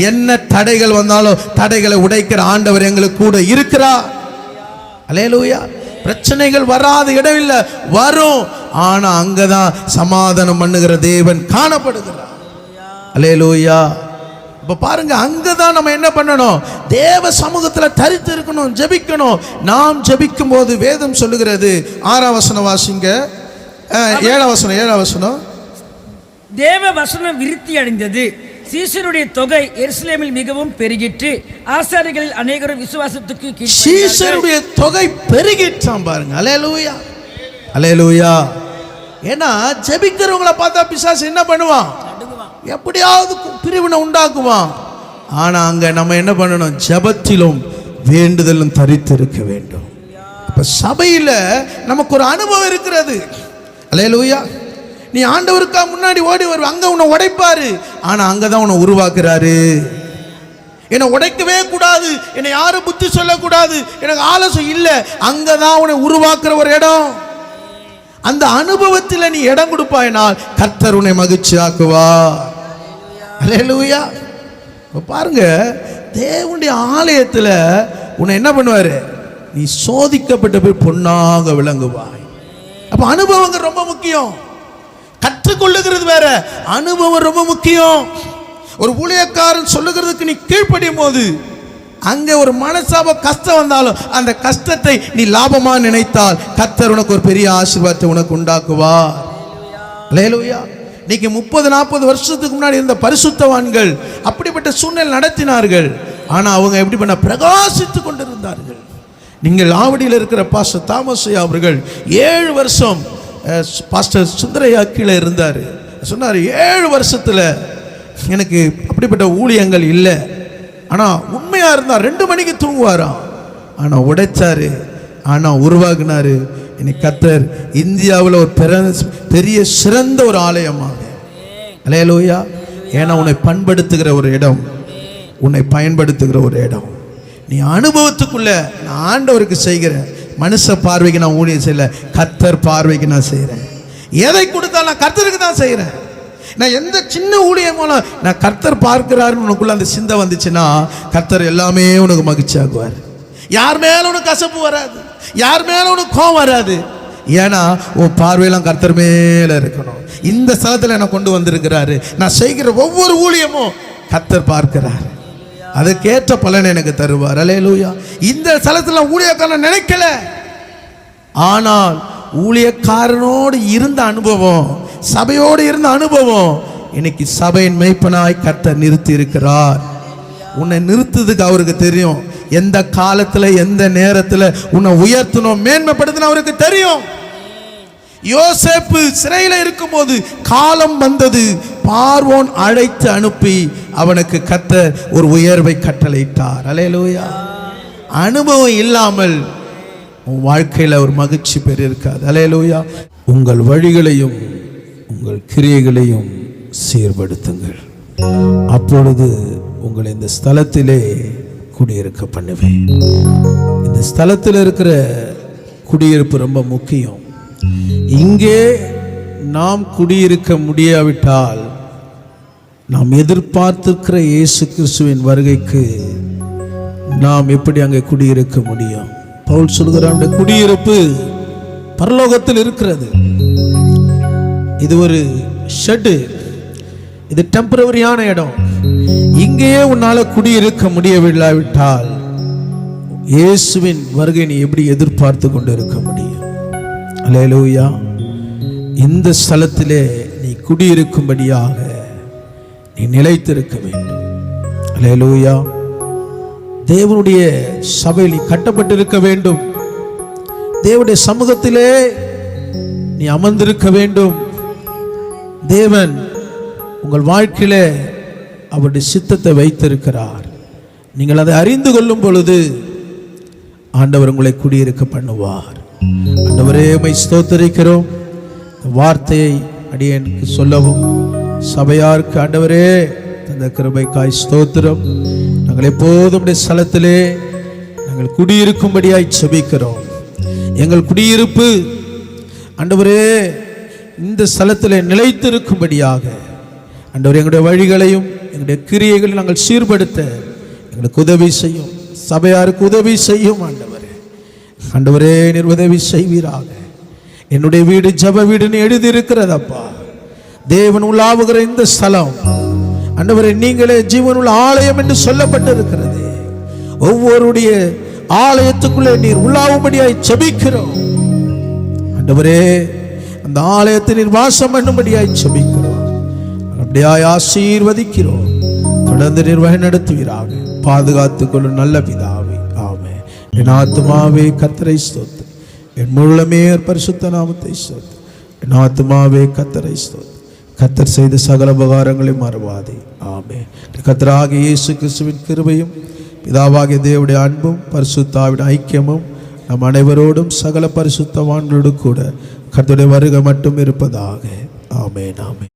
என்ன தடைகள் வந்தாலும் தடைகளை உடைக்கிற ஆண்டவர் எங்களுக்கு கூட இருக்கிறார். அல்லேலூயா. பிரச்சனைகள் வராத இடம் இல்லை, வரும். ஆனா அங்கதான் சமாதானம் பண்ணுகிற தேவன் காணப்படுகிறார். அல்லேலூயா. இப்ப பாருங்க, அங்கதான் நம்ம என்ன பண்ணணும்? தேவ சமூகத்தில் தரித்து இருக்கணும், ஜெபிக்கணும். நாம் ஜெபிக்கும் போது வேதம் சொல்லுகிறது, 6ஆம் வசனம் வாசிங்க. 7ஆம் வசனம். தேவ வசனம் விருத்தி அடைந்தது. சீஷருடைய தொகை எருசலேமில் மிகவும் பெருகிற்று. ஆசாரிகளில் அநேகரும் விசுவாசத்துக்கு கீழ்ப்படிந்தார்கள். சீஷருடைய தொகை பெருகிற்றாம் பாருங்க. அல்லேலூயா. அல்லேலூயா. ஏன்னா ஜெபிக்கிறவங்களை பார்த்தா பிசாசு என்ன பண்ணுவான்? எப்படியாவது பிரிவினை உண்டாக்குவான். ஆனா அங்க நம்ம என்ன பண்ணணும்? ஜெபத்திலும் வேண்டுதலும் தரித்து இருக்க வேண்டும். அப்ப சபையில நமக்கு ஒரு அனுபவம் இருக்கிறது. அல்லேலூயா. நீ ஆண்டவருக்கா முன்னாடி ஓடி வருவ, அங்க உன்னை உடைப்பாரு. ஆனா அங்கதான் உன்னை உருவாக்குறாரு. என்னை உடைக்கவே கூடாது, என்னை யாரும் புத்தி சொல்லக்கூடாது, எனக்கு ஆலோசனை இல்லை. அங்கதான் உன்னை உருவாக்குற ஒரு இடம். அந்த அனுபவத்தில் நீ இடம் கொடுப்பாயினால் கர்த்தர் உன்னை மகிழ்ச்சி ஆக்குவார். அல்லேலூயா. பாருங்க, தேவனுடைய ஆலயத்தில் உன்னை என்ன பண்ணுவாரு? நீ சோதிக்கப்பட்ட போய் பொன்னாக விளங்குவாய். அப்ப அனுபவங்கள் ரொம்ப முக்கியம். கற்றுக்கொள்ளுகிறது வேற, அனுபவம் ரொம்ப முக்கியம். ஒரு ஊழியக்காரன் சொல்லுகிறதுக்கு நீ கீழ்ப்படியும் போது அங்கே ஒரு மனசாப கஷ்டம் வந்தாலும் அந்த கஷ்டத்தை நீ லாபமா நினைத்தால் கர்த்தர் உனக்கு ஒரு பெரிய ஆசீர்வாதத்தை உனக்கு உண்டாக்குவார். அல்லேலூயா. இன்னைக்கு 30-40 வருஷத்துக்கு முன்னாடி இருந்த பரிசுத்தவான்கள் அப்படிப்பட்ட சூழ்நிலை நடத்தினார்கள். ஆனா அவங்க எப்படி பண்ண? பிரகாசித்து கொண்டிருந்தார்கள். நீங்கள் ஆவடியில் இருக்கிற பாஸ்டர் தாமஸ் அவர்கள் 7 வருஷம் பாஸ்டர் சுந்தரையா கீழே இருந்தார். சொன்னார், 7 வருஷத்தில் எனக்கு அப்படிப்பட்ட ஊழியங்கள் இல்லை. ஆனால் உண்மையாக இருந்தால் 2 மணிக்கு தூங்குவாராம். ஆனால் உடைச்சாரு, ஆனால் உருவாக்குனாரு. இன்னைக்கு கர்த்தர் இந்தியாவில் ஒரு பெரிய சிறந்த ஒரு ஆலயமாக. அல்லேலூயா. ஏன்னா உன்னை பண்படுத்துகிற ஒரு இடம், உன்னை பயன்படுத்துகிற ஒரு இடம். நீ அனுபவத்துக்குள்ள நான் ஆண்டவருக்கு செய்கிறேன். மனுஷ பார்வைக்கு நான் ஊழியம் செய்யல, கர்த்தர் பார்வைக்கு நான் செய்கிறேன். எதை கொடுத்தாலும் நான் கர்த்தருக்கு தான் செய்கிறேன். நான் எந்த சின்ன ஊழியம் மூலம் நான் கர்த்தர் பார்க்கிறாருன்னு உனக்குள்ள அந்த சிந்தை வந்துச்சுன்னா கர்த்தர் எல்லாமே உனக்கு மகிழ்ச்சியாக்குவார். யார் மேல உனக்கு கசப்பு வராது, யார் மேல உனக்கு கோபம் வராது. ஏன்னா உன் பார்வையெல்லாம் கர்த்தர் மேல இருக்கணும். இந்த ஸ்தலத்தில் என்னை கொண்டு வந்திருக்கிறாரு, நான் செய்கிற ஒவ்வொரு ஊழியமும் கர்த்தர் பார்க்கிறார், அதுக்கேற்ற பலனை எனக்கு தருவார். அல்லேலூயா. இந்த ஸ்தலத்தில் ஊழியக்காரன் நினைக்கல, ஆனால் ஊழியக்காரனோடு இருந்த அனுபவம், சபையோடு இருந்த அனுபவம், இன்னைக்கு சபையின் மேய்ப்பனாய் கர்த்தர் நிறுத்தி இருக்கிறார். உன்னை நிறுத்துறதுக்கு அவருக்கு தெரியும். எந்த காலத்தில் எந்த நேரத்தில் உன்னை உயர்த்தணும், மேன்மைப்படுத்தணும் அவருக்கு தெரியும். யோசேப்பு சிறையில் இருக்கும்போது காலம் வந்தது, பார்வோன் அழைத்து அனுப்பி அவனுக்கு கர்த்தர் ஒரு உயர்வை கட்டளையிட்டார். அல்லேலூயா. அனுபவம் இல்லாமல் உன் வாழ்க்கையில் ஒரு மகிழ்ச்சி பெற இருக்காது. அல்லேலூயா. உங்கள் வழிகளையும் உங்கள் கிரியைகளையும் சீர்படுத்துங்கள், அப்பொழுது உங்களை இந்த ஸ்தலத்திலே குடியிருக்க பண்ணுவேன். இந்த ஸ்தலத்தில் இருக்கிற குடியிருப்பு ரொம்ப முக்கியம். இங்கே நாம் குடியிருக்க முடியாவிட்டால் நாம் எதிர்பார்த்திருக்கிற இயேசு கிறிஸ்துவின் வருகைக்கு நாம் எப்படி அங்கே குடியிருக்க முடியும்? பவுல் சொல்கிறார், குடியிருப்பு பரலோகத்தில் இருக்கிறது. இது ஒரு ஷெட்டு, இது டெம்பரவரியான இடம். இங்கேயே உன்னால குடியிருக்க முடியவில்லாவிட்டால் இயேசுவின் வருகை நீ எப்படி எதிர்பார்த்து கொண்டு இருக்க முடியும்? அல்லேலூயா. இந்த ஸ்தலத்திலே நீ குடியிருக்கும்படியாக நீ நிலைத்திருக்க வேண்டும். அல்லேலூயா. தேவனுடைய சபையில் நீ கட்டப்பட்டிருக்க வேண்டும். தேவனுடைய சமூகத்திலே நீ அமர்ந்திருக்க வேண்டும். தேவன் உங்கள் வாழ்க்கையிலே அவருடைய சித்தத்தை வைத்திருக்கிறார். நீங்கள் அதை அறிந்து கொள்ளும் பொழுது ஆண்டவர் உங்களை குடியிருக்க பண்ணுவார். ஆண்டவரே உம்மை ஸ்தோத்திரிக்கிறோம். வார்த்தையை அடியேனுக்கு சொல்லவும் சபையாருக்கு ஆண்டவரே அந்த கிருபைக்காய் ஸ்தோத்திரம். நாங்கள் எப்போதும் உடைய ஸ்தலத்திலே நாங்கள் குடியிருக்கும்படியாய் செபிக்கிறோம். எங்கள் குடியிருப்பு ஆண்டவரே இந்த ஸ்தலத்திலே நிலைத்திருக்கும்படியாக ஆண்டவரே எங்களுடைய வழிகளையும் எங்களுடைய கிரியைகளையும் நாங்கள் சீர்படுத்த எங்களுக்கு உதவி செய்யும். சபையாருக்கு உதவி செய்யும். ஆண்டவரே நீர் உதவி செய்வீராக. என்னுடைய வீடு ஜப வீடுன்னு எழுதியிருக்கிறதப்பா. தேவன் உலாவுகிற இந்த ஸ்தலம் ஆண்டவரே நீங்களே ஜீவனுள்ள ஆலயம் என்று சொல்லப்பட்டிருக்கிறது. ஒவ்வொருடைய ஆலயத்துக்குள்ளே நீர் உலாவும்படியாய் செபிக்கிறோம். ஆண்டவரே அந்த ஆலயத்தை நீர் வாசம் பண்ணும்படியாய் செபிக்கிறோம். அப்படியாய் ஆசீர்வதிக்கிறோம். தொடர்ந்து நிர்வாகம் நடத்துவீராக. பாதுகாத்துக் கொள்ளும் நல்ல பிதாவே, ஆமென். என் ஆத்துமாவே கர்த்தரை ஸ்தோத்திரி, என் முழுமே பரிசுத்த நாமத்தை ஸ்தோத்திரி. என் ஆத்துமாவே கர்த்தரை ஸ்தோத்திரி. கர்த்தர் செய்த சகல உபகாரங்களை மறவாதே. ஆமென். கர்த்தராகிய இயேசு கிறிஸ்துவின் கிருபையும் பிதாவாகிய தேவனுடைய அன்பும் பரிசுத்தாவின் ஐக்கியமும் நம் அனைவரோடும் சகல பரிசுத்தவான்களோடு கூட கர்த்தருடைய வருகை மட்டும் இருப்பதாக. ஆமென். ஆமென்.